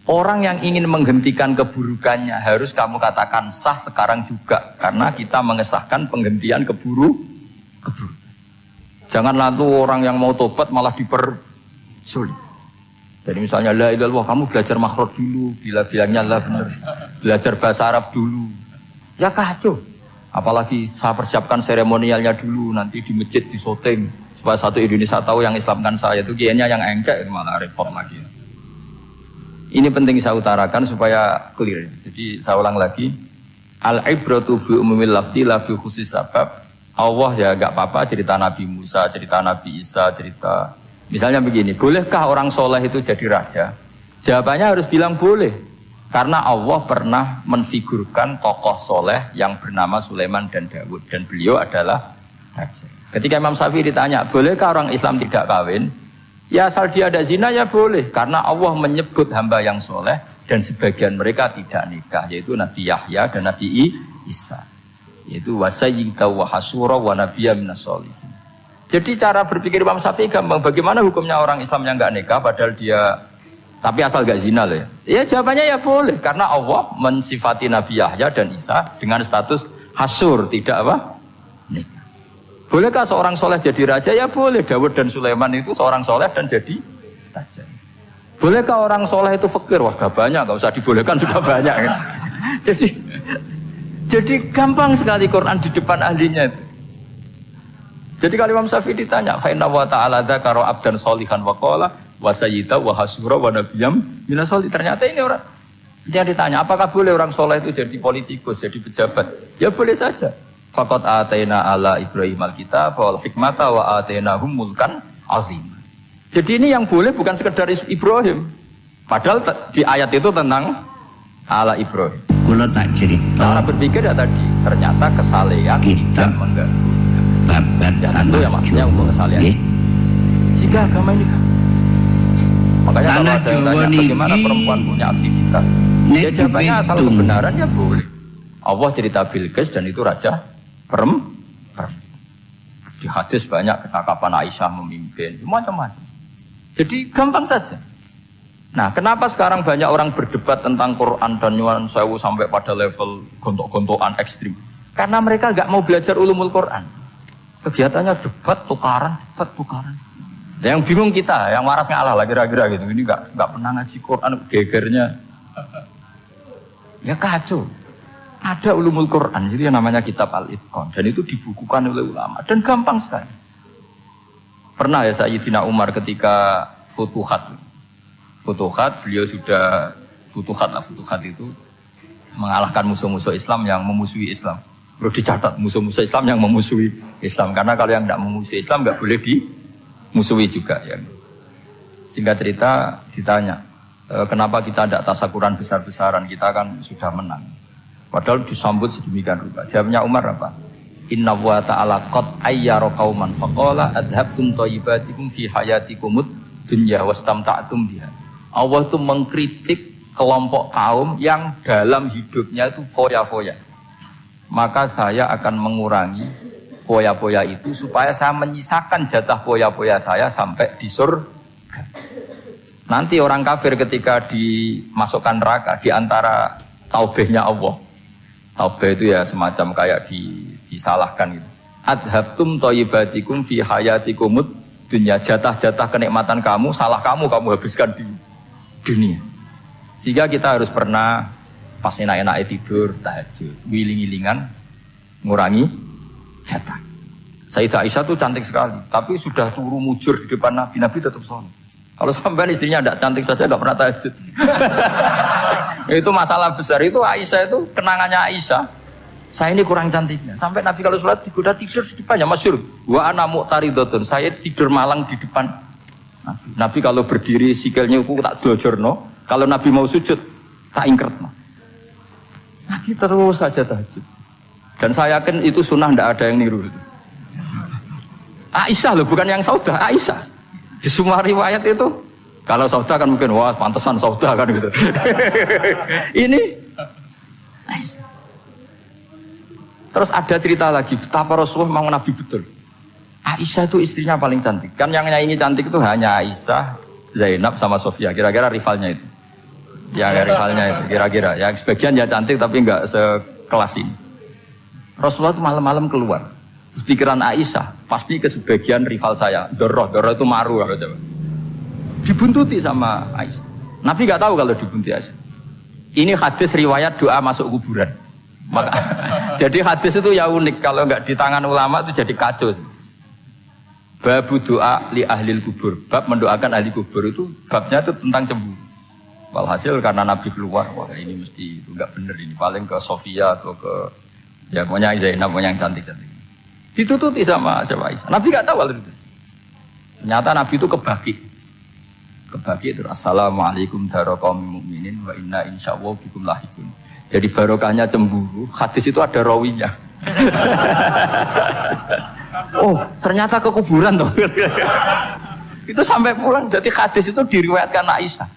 Orang yang ingin menghentikan keburukannya harus kamu katakan sah sekarang juga. Karena kita mengesahkan penghentian keburukan. Jangan lalu orang yang mau tobat malah dipersulit. Jadi misalnya la ilaha illallah, kamu belajar makhraj dulu, bila bilangnya la benar. Belajar bahasa Arab dulu. Ya kacau. Apalagi saya persiapkan seremonialnya dulu, nanti di masjid di syuting supaya satu Indonesia tahu yang Islamkan saya itu kiainya yang engkek, malah repot lagi. Ini penting saya utarakan supaya clear. Jadi saya ulang lagi, al-ibratu bi umumil lafzi la bi khusus sabab. Allah ya enggak apa-apa cerita Nabi Musa, cerita Nabi Isa, cerita misalnya begini, bolehkah orang soleh itu jadi raja? Jawabannya harus bilang boleh. Karena Allah pernah menfigurkan tokoh soleh yang bernama Sulaiman dan Daud. Dan beliau adalah raja. Ketika Imam Syafi'i ditanya, bolehkah orang Islam tidak kawin? Ya asal dia ada zina ya boleh. Karena Allah menyebut hamba yang soleh dan sebagian mereka tidak nikah. Yaitu Nabi Yahya dan Nabi Isa. Yaitu wasayyida wa hasura wa nabiyya minas sholihin. Jadi cara berpikir Imam Syafi'i gampang. Bagaimana hukumnya orang Islam yang enggak nikah padahal dia tapi asal gak zina loh ya. Ya jawabannya ya boleh. Karena Allah mensifati Nabi Yahya dan Isa dengan status hasur. Tidak apa? Nikah. Bolehkah seorang soleh jadi raja? Ya boleh. Daud dan Sulaiman itu seorang soleh dan jadi raja. Bolehkah orang soleh itu fakir? Wah sudah banyak. Gak usah dibolehkan sudah banyak. Kan? Jadi gampang sekali Quran di depan ahlinya itu. Jadi kalau Imam Syafi'i ditanya, fa inna wa ta'ala dzakara abdan sholihan wa qala wa sayyida wa hasura wa nabiyyam minas sholihin. Ternyata ini orang dia ditanya, apakah boleh orang soleh itu jadi politikus, jadi pejabat? Ya boleh saja. Faqad ataina ala Ibrahim al-kitab wal hikmata wa atainahum mulkan azim. Jadi ini yang boleh bukan sekedar Ibrahim. Padahal di ayat itu tentang ala Ibrahim. Kalau tak cerita. Cara berpikir ya tadi, ternyata kesalehan tidak mengganggu. Babat Ya tentu ya maksudnya untuk kesalehan. Jika agama ini kan. Makanya kalau ada yang tanya bagaimana perempuan punya aktivitas, ya jawabannya asal kebenaran ya boleh. Allah cerita Bilqis dan itu raja perempuan. Di hadis banyak kecakapan Aisyah memimpin, macam-macam. Jadi gampang saja. Nah, kenapa sekarang banyak orang berdebat tentang Quran dan nyuwun sewu sampai pada level gontok-gontokan ekstrim? Karena mereka nggak mau belajar ulumul Quran. Kegiatannya debat tukaran. Yang bingung kita, yang waras ngalah lah kira-kira gitu. Ini nggak pernah ngaji Quran, gegernya. Ya kacau. Ada ulumul Quran, jadi yang namanya kitab Al-Itqan. Dan itu dibukukan oleh ulama. Dan gampang sekali. Pernah ya Sayyidina Umar ketika Futuhat, beliau sudah Futuhat itu mengalahkan musuh-musuh Islam yang memusuhi Islam. Perlu dicatat, musuh-musuh Islam yang memusuhi Islam. Karena kalau yang tidak memusuhi Islam nggak boleh dimusuhi juga. Ya. Singkat cerita ditanya, kenapa kita tidak tasakuran besar-besaran, kita kan sudah menang. Padahal disambut sedemikian rupa. Jawabnya Umar apa? Inna wa ta'ala qad ayyara qauman faqala adhabtum thayyibatikum fi hayatikumud dunya wastamta'tum biha. Allah itu mengkritik kelompok kaum yang dalam hidupnya itu foya-foya. Maka saya akan mengurangi foya-foya itu supaya saya menyisakan jatah foya-foya saya sampai di surga. Nanti orang kafir ketika dimasukkan neraka di antara taubehnya Allah. Taubeh itu ya semacam kayak disalahkan gitu. Adhabtum thayyibatikum fi hayatikumud dunya. Jatah-jatah kenikmatan kamu, salah kamu habiskan di dunia. Sehingga kita harus pernah pas enak-enak tidur, tahajud, wiling-wilingan, ngurangi jatah. Sayyidah Aisyah tuh cantik sekali, tapi sudah turu mujur di depan Nabi tetap sholat. Kalau sampai istrinya tidak cantik saja nggak pernah tahajud. Itu masalah besar. Itu Aisyah itu kenangannya Aisyah. Saya ini kurang cantiknya. Sampai Nabi kalau sholat digoda tidur di depannya masyhur. Wa ana mu'taridotun. Saya tidur malang di depan Nabi. Nabi kalau berdiri sikilnya aku tak dojorno. Kalau Nabi mau sujud tak ingkert. Nabi terus saja tahajud. Dan saya yakin itu sunnah, tidak ada yang niru. Aisyah loh, bukan yang Saudah, Aisyah. Di semua riwayat itu, kalau Saudah kan mungkin, wah pantesan Saudah kan gitu. Ini Aisyah. Terus ada cerita lagi, betapa Rasulullah memang Nabi betul. Aisyah itu istrinya paling cantik. Kan yang nyanyi cantik itu hanya Aisyah, Zainab sama Sofia. Kira-kira rivalnya itu. Ya rivalnya itu, kira-kira. Yang sebagian ya cantik tapi enggak sekelas ini. Rasulullah itu malam-malam keluar. Terus pikiran Aisyah, pasti ke sebagian rival saya. Doroh itu maru. Dibuntuti sama Aisyah. Nabi enggak tahu kalau dibuntuti Aisyah. Ini hadis riwayat doa masuk kuburan. Maka, jadi hadis itu ya unik. Kalau enggak di tangan ulama itu jadi kacau. Babu doa li ahlil kubur. Bab mendoakan ahli kubur itu babnya itu tentang cemburu. Walhasil karena Nabi keluar, wah ini mesti itu enggak benar ini. Paling ke Sofia atau ke ya pokoknya Zainab, pokoknya yang cantik-cantik. Ditututi sama siapa Aisyah. Nabi enggak tahu kalau itu. Ternyata Nabi itu kebaki. Kebaki itu assalamualaikum daraqaumil mukminin wa inna insyaallah bikum lahiqun. Jadi barokahnya cemburu, hadis itu ada rawinya. Oh, ternyata ke kuburan toh. Itu sampai pulang, jadi hadis itu diriwayatkan Aisyah.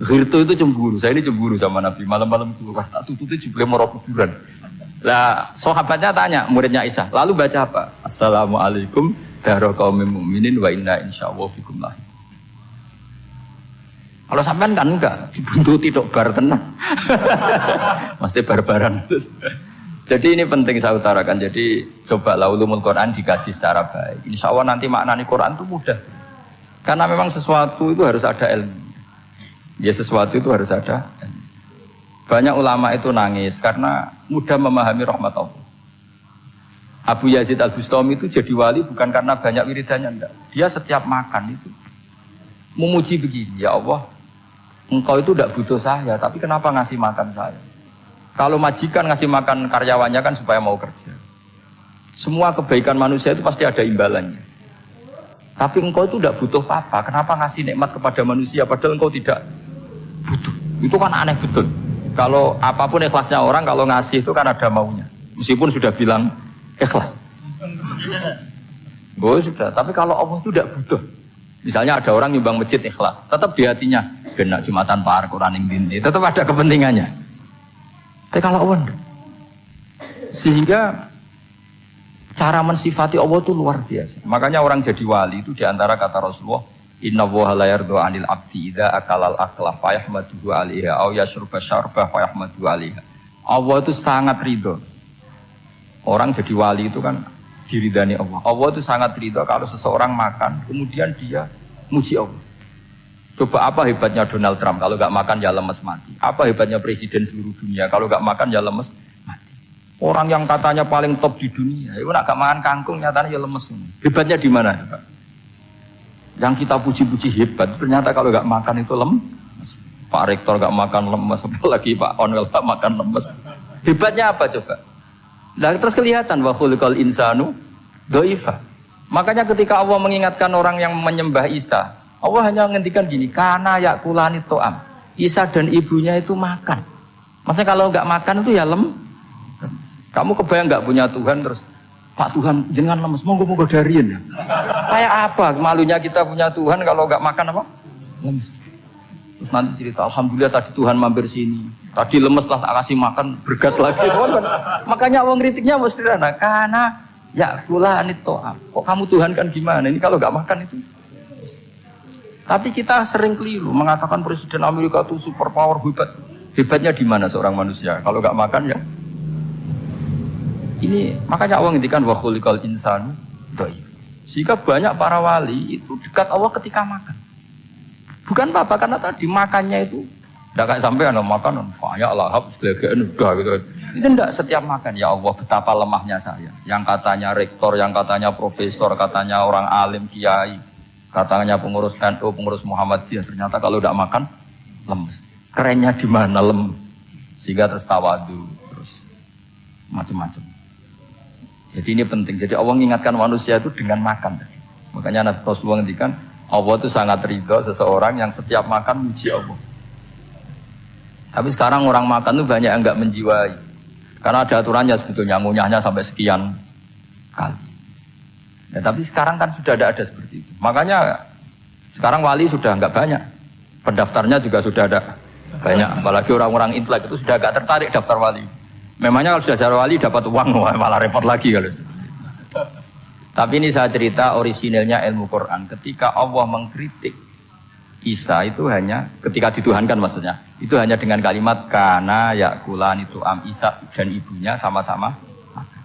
Ghirtu itu cemburu, saya ini cemburu sama Nabi. Malam-malam itu, wah tak tututi jubli moro kuburan. Lah, sahabatnya tanya, muridnya Aisyah, lalu baca apa? Assalamualaikum daraqaumil mukminin wa inna insyaallah bikum lahiqun. Kalau sampean kan enggak, dibuntuti tok bar tenang. Mesti barbaran. Jadi ini penting saya utarakan. Jadi coba ulumul Quran dikaji secara baik. Insya Allah nanti maknani Quran itu mudah. Karena memang sesuatu itu harus ada ilmu. Ya sesuatu itu harus ada ilmu. Banyak ulama itu nangis karena mudah memahami rahmat Allah. Abu Yazid Al-Bustami itu jadi wali bukan karena banyak wiridannya, enggak. Dia setiap makan itu memuji begini, ya Allah, Engkau itu tidak butuh saya, tapi kenapa ngasih makan saya? Kalau majikan ngasih makan karyawannya kan supaya mau kerja. Semua kebaikan manusia itu pasti ada imbalannya. Tapi engkau itu tidak butuh apa-apa, kenapa ngasih nikmat kepada manusia padahal engkau tidak butuh? Itu kan aneh betul. Kalau apapun ikhlasnya orang, kalau ngasih itu kan ada maunya. Meskipun sudah bilang ikhlas. Oh sudah, tapi kalau Allah itu tidak butuh. Misalnya ada orang nyumbang masjid ikhlas, tetap di hatinya benak Jumatan Par Quran yang dinti, tetap ada kepentingannya. Tapi kalau Allah enggak. Sehingga cara mensifati Allah itu luar biasa. Makanya orang jadi wali itu diantara kata Rasulullah, Inna woha la yardu anil abdi idha akalal aklah fayahmaduhu alaiha aw yashrubah syarbah fayahmaduhu alaiha. Allah itu sangat ridho. Orang jadi wali itu kan diridani Allah. Allah itu sangat ridho kalau seseorang makan kemudian dia muji Allah. Coba apa hebatnya Donald Trump kalau gak makan ya lemes mati. Apa hebatnya presiden seluruh dunia kalau gak makan ya lemes mati. Orang yang katanya paling top di dunia itu gak makan kangkung nyatanya ya lemes. Hebatnya di mana? Yang kita puji-puji hebat ternyata kalau gak makan itu lemes. Pak Rektor gak makan lemes, apalagi Pak Onwel gak makan lemes. Hebatnya apa coba? Nah, terus kelihatan wa khuliqal insanu dhaifa. Makanya ketika Allah mengingatkan orang yang menyembah Isa, Allah hanya menghentikan gini, karena yakulani to'am. Isa dan ibunya itu makan. Maksudnya kalau nggak makan itu ya lemes. Kamu kebayang nggak punya Tuhan terus, Pak Tuhan jangan lemes, monggo dariin. Kayak apa malunya kita punya Tuhan kalau nggak makan apa? Lemes. Terus nanti cerita, alhamdulillah tadi Tuhan mampir sini. Tadi lemes lah tak kasih makan, bergas lagi. Makanya Allah kritiknya mesti sederhana, karena yakulani to'am. Kok kamu Tuhan kan gimana? Ini kalau nggak makan itu. Tapi kita sering keliru mengatakan presiden Amerika itu super power hebat. Hebatnya di mana seorang manusia? Kalau nggak makan ya. Ini makanya Allah ngendikan wa khuliqal insanu dhaif. Sehingga banyak para wali itu dekat Allah ketika makan. Bukan apa karena tadi makannya itu enggak kayak sampean makan banyak lahap segala-galanya udah gitu. Itu enggak setiap makan ya Allah betapa lemahnya saya. Yang katanya rektor, yang katanya profesor, katanya orang alim kiai. Katanya pengurus NU, pengurus Muhammadiyah, ternyata kalau tidak makan lemes. Kerennya di mana lemes? Sehingga terus tawadu, terus macam-macam. Jadi ini penting. Jadi Allah mengingatkan manusia itu dengan makan. Makanya Nabi Rasulullah ngendikan, Allah itu sangat ridho seseorang yang setiap makan muji Allah. Tapi sekarang orang makan itu banyak yang enggak menjiwai. Karena ada aturannya sebetulnya, ngunyahnya sampai sekian kali. Ya, tapi sekarang kan sudah ada seperti itu. Makanya sekarang wali sudah enggak banyak. Pendaftarnya juga sudah ada banyak. Apalagi orang-orang intelek itu sudah agak tertarik daftar wali. Memangnya kalau sudah jadi wali dapat uang, malah repot lagi kalau. Tapi ini saya cerita orisinilnya ilmu Quran. Ketika Allah mengkritik Isa itu hanya ketika dituhankan maksudnya. Itu hanya dengan kalimat kana yakulan itu Isa dan ibunya sama-sama makan.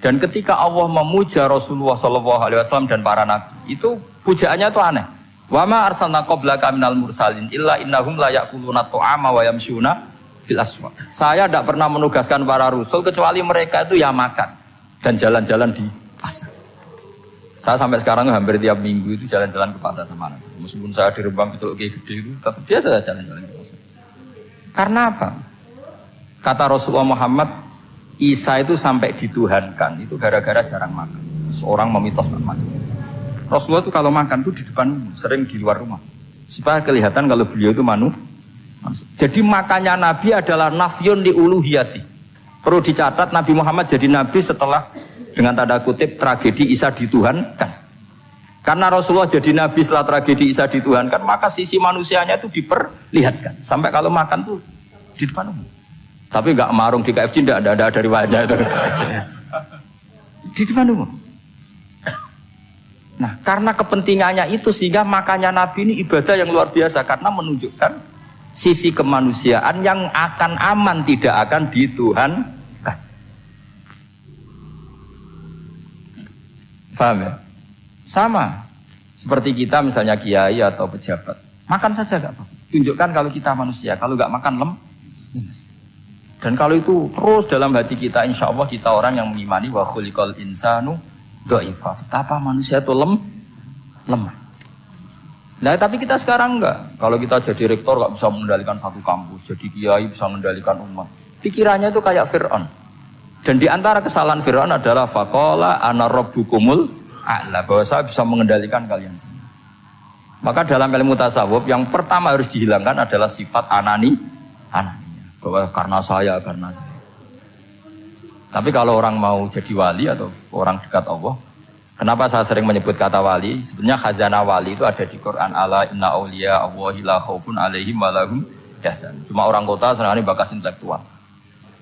Dan ketika Allah memuja Rasulullah SAW dan para nabi, itu pujaannya itu aneh. Wa ma arsalna qablaka minal mursalin illa innahum la yakuluna ta'ama wa yamshuna bil aswaq. Saya tidak pernah menugaskan para rasul kecuali mereka itu ya makan dan jalan-jalan di pasar. Saya sampai sekarang hampir tiap minggu itu jalan-jalan ke pasar sama anak. Meskipun saya di Rembang itu kayak gede itu, tetap biasa jalan-jalan ke pasar. Karena apa? Kata Rasulullah Muhammad, Isa itu sampai dituhankan itu gara-gara jarang makan. Seorang memitoskan makan. Rasulullah itu kalau makan itu di depan umum, sering di luar rumah. Supaya kelihatan kalau beliau itu manusia. Jadi makannya Nabi adalah nafyun li uluhiyati. Perlu dicatat Nabi Muhammad jadi Nabi setelah dengan tanda kutip tragedi Isa dituhankan. Karena Rasulullah jadi Nabi setelah tragedi Isa dituhankan, maka sisi manusianya itu diperlihatkan. Sampai kalau makan tuh di depan umum. Tapi enggak marung di KFC, enggak ada dari wajah itu. Di depan umum. Nah, karena kepentingannya itu sehingga makannya Nabi ini ibadah yang luar biasa karena menunjukkan sisi kemanusiaan yang akan aman, tidak akan dituhankan. Paham ya? Sama seperti kita misalnya kiai atau pejabat, makan saja gak apa-apa. Tunjukkan kalau kita manusia, kalau gak makan lemes. Dan kalau itu terus dalam hati kita, insya Allah kita orang yang mengimani wa khuliqal insanu dha'ifa. Betapa manusia itu lemah. Nah, tapi kita sekarang enggak. Kalau kita jadi rektor enggak bisa mengendalikan satu kampus, jadi kiai bisa mengendalikan umat. Pikirannya itu kayak Fir'aun. Dan di antara kesalahan Fir'aun adalah faqala ana rabbukumul a'la, bahwa saya bisa mengendalikan kalian semua. Maka dalam ilmu tasawuf yang pertama harus dihilangkan adalah sifat ananinya, bahwa karena saya. Tapi kalau orang mau jadi wali atau orang dekat Allah, kenapa saya sering menyebut kata wali? Sebenarnya khazanah wali itu ada di Quran. Ala inna awliya Allahi la khaufun alaihim wa lahum yahzanun. Cuma orang kota senangnya bakas intelektual.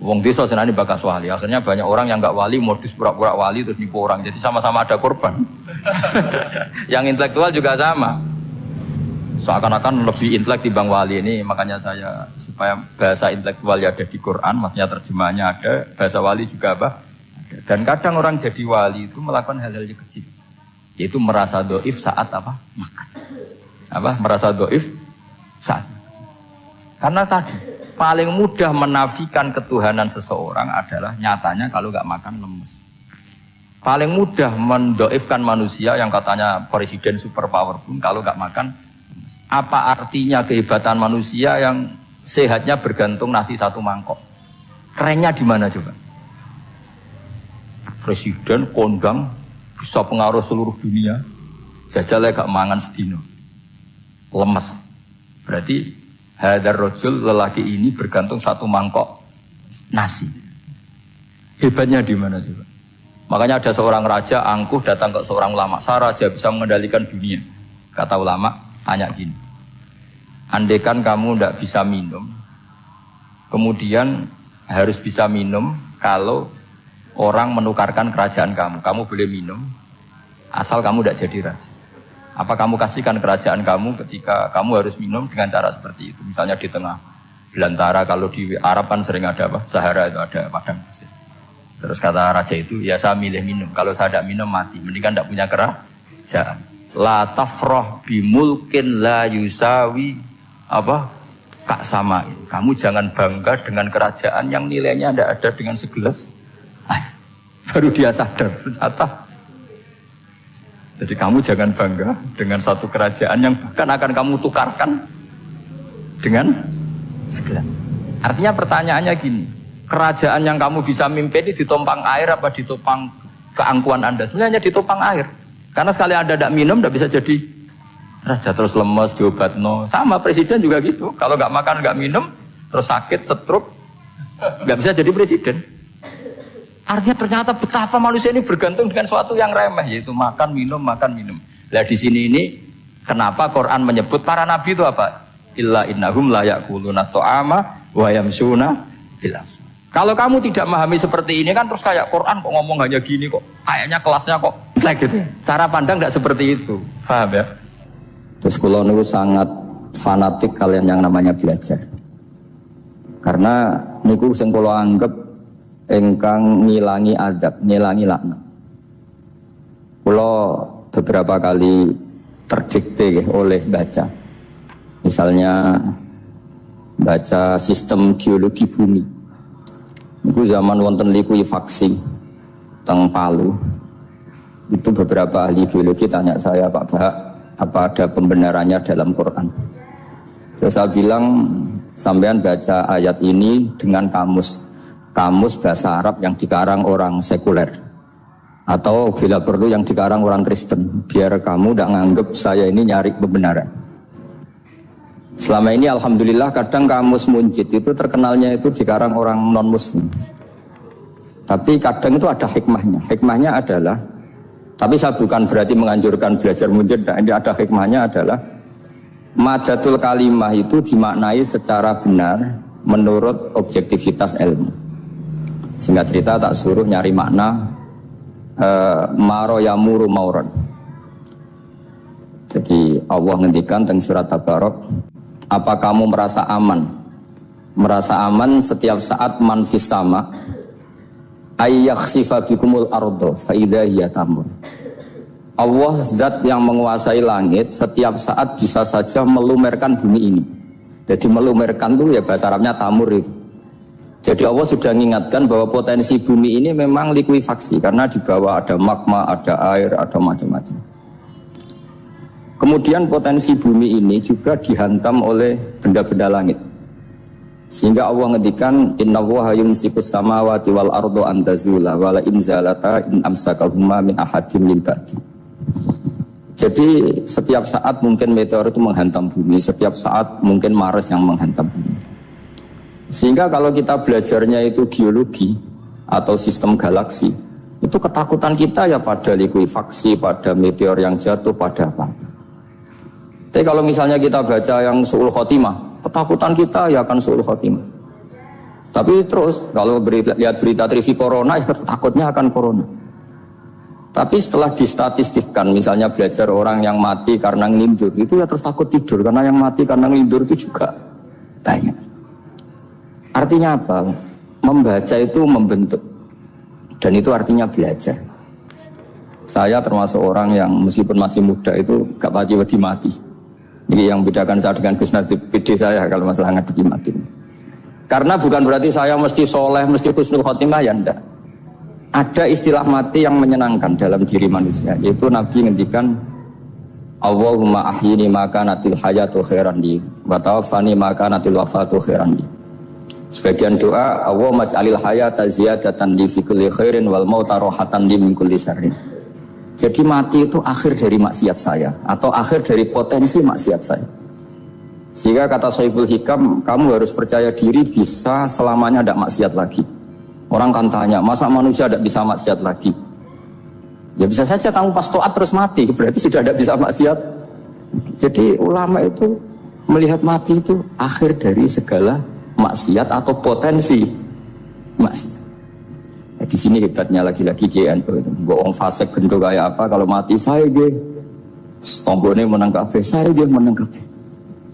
Wong desa senangnya bakas wali. Akhirnya banyak orang yang enggak wali modus pura-pura wali terus nipu orang. Jadi sama-sama ada korban. Yang intelektual juga sama. Seakan-akan lebih intelek dibanding wali ini. Makanya saya supaya bahasa intelektual ya ada di Quran, maksudnya terjemahannya ada, bahasa wali juga apa? Dan kadang orang jadi wali itu melakukan hal-hal yang kecil, yaitu merasa doif saat apa? Makan. Merasa doif saat. Karena tadi paling mudah menafikan ketuhanan seseorang adalah nyatanya kalau nggak makan lemes. Paling mudah mendoifkan manusia yang katanya presiden superpower pun kalau nggak makan lemes. Apa artinya kehebatan manusia yang sehatnya bergantung nasi satu mangkok? Kerennya di mana coba? Presiden kondang bisa pengaruh seluruh dunia, jajalnya gak mangan sedino, lemes. Berarti hadar rojul lelaki ini bergantung satu mangkok nasi. Hebatnya di mana juga? Makanya ada seorang raja angkuh datang ke seorang ulama. Saya raja bisa mengendalikan dunia. Kata ulama, tanya gini. Andaikan kamu tidak bisa minum, kemudian harus bisa minum kalau orang menukarkan kerajaan kamu boleh minum, asal kamu tidak jadi raja. Apa kamu kasihkan kerajaan kamu ketika kamu harus minum dengan cara seperti itu? Misalnya di tengah belantara, kalau di Arab kan sering ada apa? Sahara itu ada padang pasir. Terus kata raja itu, ya saya milih minum. Kalau saya tidak minum mati, mendingan tidak punya kerajaan. La tafrah bimulkin la yusawi kak sama. Kamu jangan bangga dengan kerajaan yang nilainya tidak ada dengan segelas. Baru dia sadar ternyata Jadi kamu jangan bangga dengan satu kerajaan yang bahkan akan kamu tukarkan dengan segelas. Artinya pertanyaannya gini, kerajaan yang kamu bisa mimpin ini ditompang air apa ditopang keangkuhan Anda? Sebenarnya ditopang air. Karena sekali Anda tidak minum, tidak bisa jadi raja, terus lemes, diobatno. Sama presiden juga gitu. Kalau nggak makan, nggak minum, terus sakit, stroke, nggak bisa jadi presiden. Artinya ternyata betapa manusia ini bergantung dengan sesuatu yang remeh, yaitu makan, minum, makan, minum. Nah di sini ini, kenapa Quran menyebut para nabi itu apa? Illa innahum la ya'kuluna ta'ama wa yamsuna fil aswaq. Kalau kamu tidak memahami seperti ini kan terus kayak Quran kok ngomong hanya gini kok, kayaknya kelasnya kok kayak gitu. Cara pandang tidak seperti itu, paham ya? Terus kula niku sangat fanatik kalian yang namanya belajar. Karena niku sing kula anggap engkang ngilangi adab, ngilangi laknat. Kula beberapa kali terdikte oleh baca. Misalnya baca sistem geologi bumi. Itu zaman wonten likuifaksi teng Palu. Itu beberapa ahli geologi tanya saya, Pak Bahak, apa ada pembenarannya dalam Quran? Terus saya bilang, sampean baca ayat ini dengan kamus bahasa Arab yang dikarang orang sekuler, atau bila perlu yang dikarang orang Kristen, biar kamu tidak nganggep saya ini nyari pembenaran. Selama ini alhamdulillah kadang kamus Munjid itu terkenalnya itu dikarang orang non muslim, tapi kadang itu ada hikmahnya. Hikmahnya adalah, tapi saya bukan berarti menganjurkan belajar Munjid, ini ada hikmahnya adalah madatul kalimah itu dimaknai secara benar menurut objektivitas ilmu. Singkat cerita tak suruh nyari makna maro yamuru mauron. Jadi Allah ngendikan teng surat Tabarok, apa kamu merasa aman? Merasa aman setiap saat manfis sama ayyakhsifa bikumul ardo fa idza hiya tamur. Allah zat yang menguasai langit setiap saat bisa saja melumerkan bumi ini. Jadi melumerkan itu ya bahasa Arabnya tamur itu. Jadi Allah sudah mengingatkan bahwa potensi bumi ini memang likuifaksi karena di bawah ada magma, ada air, ada macam-macam. Kemudian potensi bumi ini juga dihantam oleh benda-benda langit. Sehingga Allah ngendikan innallaha yumsikus samawati wal ardo an tazula wala in zalata in amsakahuma min ahadin min ba'di. Jadi setiap saat mungkin meteor itu menghantam bumi, setiap saat mungkin Mars yang menghantam bumi. Sehingga kalau kita belajarnya itu geologi atau sistem galaksi, itu ketakutan kita ya pada likuifaksi, pada meteor yang jatuh, pada apa. Tapi kalau misalnya kita baca yang su'ul khotimah, ketakutan kita ya akan su'ul khotimah. Tapi terus kalau lihat berita TV corona, ya takutnya akan corona. Tapi setelah distatistikkan, misalnya belajar orang yang mati karena ngelindur, itu ya terus takut tidur, karena yang mati karena ngelindur itu juga banyak. Artinya apa? Membaca itu membentuk, dan itu artinya belajar. Saya termasuk orang yang meskipun masih muda itu gak pati-pati mati. Ini yang bedakan saya dengan Gus Nadir PD saya kalau masalah ngadepi mati. Karena bukan berarti saya mesti soleh, mesti husnul khotimah, ya enggak. Ada istilah mati yang menyenangkan dalam diri manusia, yaitu Nabi ngendikan Allahumma ahyini maka natil hayatu khairan li wa tawaffani maka natil wafatu khairan li. Sebagian doa Allahumma ij'alil hayata ziyadatan li fi kulli khairin wal mauta rahatan li min kulli syarrin. Jadi mati itu akhir dari maksiat saya atau akhir dari potensi maksiat saya. Sehingga kata Sohibul Hikam, kamu harus percaya diri bisa selamanya tidak maksiat lagi. Orang kan tanya, masa manusia tidak bisa maksiat lagi? Ya bisa saja kamu pas taat terus mati, berarti sudah tidak bisa maksiat. Jadi ulama itu melihat mati itu akhir dari segala maksiat atau potensi maksiat. Nah, di sini hebatnya lagi-lagi JNU itu. Bohong fasik bendo kayak apa, kalau mati saya dia tombone menang kabeh, saya dia menang kabeh.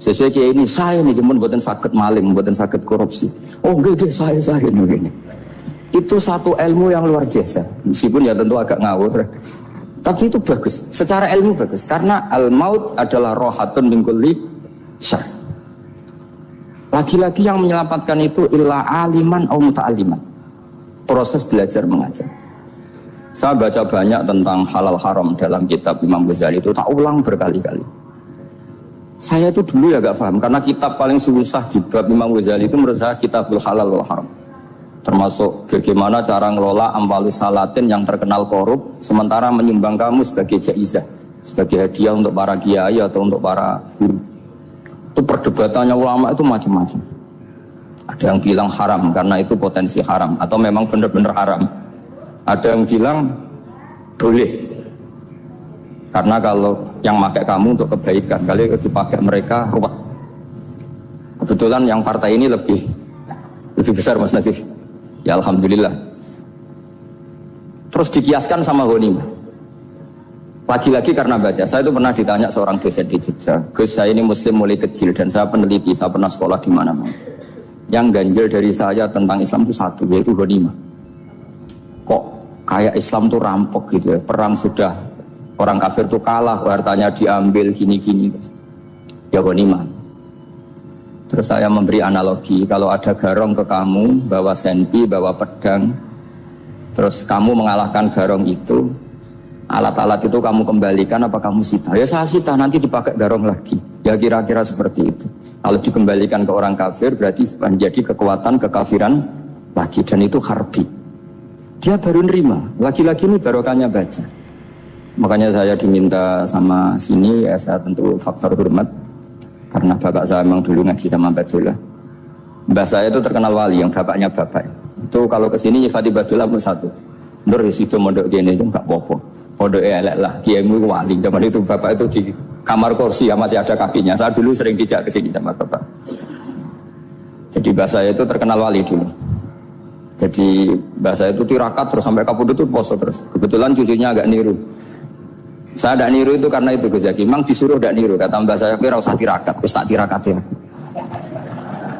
Sesuai kayak ini saya nih cuman buatan sakit maling, buatan sakit korupsi. Oh gede saya ini. Itu satu ilmu yang luar biasa. Meskipun ya tentu agak ngawur. Tapi itu bagus. Secara ilmu bagus. Karena al-maut adalah rohatun min kulli syarr. Lagi-lagi yang menyelamatkan itu illa aliman atau muta'aliman. Proses belajar mengajar. Saya baca banyak tentang halal haram dalam kitab Imam Ghazali itu, tak ulang berkali-kali. Saya itu dulu ya gak paham, karena kitab paling susah di bab Imam Ghazali itu menurut saya kitabul halal wal haram. Termasuk bagaimana cara ngelola amwalus salatin yang terkenal korup, sementara menyumbang kamu sebagai jaizah, sebagai hadiah untuk para kiai atau untuk para guru. Itu perdebatannya ulama itu macam-macam. Ada yang bilang haram karena itu potensi haram, atau memang benar-benar haram. Ada yang bilang boleh karena kalau yang pakai kamu untuk kebaikan, kali dipakai mereka ruwet. Kebetulan yang partai ini lebih besar Mas Nadif. Ya alhamdulillah. Terus dikiaskan sama ghanimah. Lagi-lagi karena baca, saya itu pernah ditanya seorang dosen di Jogja, Gus saya ini muslim mulai kecil dan saya peneliti, saya pernah sekolah di mana-mana. Yang ganjil dari saya tentang Islam itu satu, yaitu ghanimah. Kok kayak Islam tuh rampok gitu ya, perang sudah orang kafir tuh kalah, hartanya diambil gini-gini. Ya ghanimah. Terus saya memberi analogi, kalau ada garong ke kamu, bawa senpi, bawa pedang, terus kamu mengalahkan garong itu, alat-alat itu kamu kembalikan apa kamu sita? Ya saya sita, nanti dipakai garong lagi. Ya kira-kira seperti itu. Kalau dikembalikan ke orang kafir berarti menjadi kekuatan kekafiran lagi, dan itu harbi. Dia baru nerima, lagi-lagi ini barokahnya baca. Makanya saya diminta sama sini, ya saya tentu faktor hormat. Karena bapak saya memang dulu ngaji sama Badullah. Mbah saya itu terkenal wali, yang bapaknya bapak. Itu kalau kesini Nyifati Badullah pun satu. Nur disitu mondok gini itu enggak apa-apa. Pondok elek lah, kiaimu wali. Zaman itu bapak itu di kamar kursi ya masih ada kakinya. Saya dulu sering dijak ke sini sama bapak. Jadi mbah saya itu terkenal wali dulu. Jadi mbah saya itu tirakat terus sampai kapundhut itu poso terus. Kebetulan cucunya agak niru. Saya tidak niru itu karena itu Gus Zaki. Memang disuruh tidak niru. Kata mbak saya, kira usah tirakat. Terus tak tirakat ya.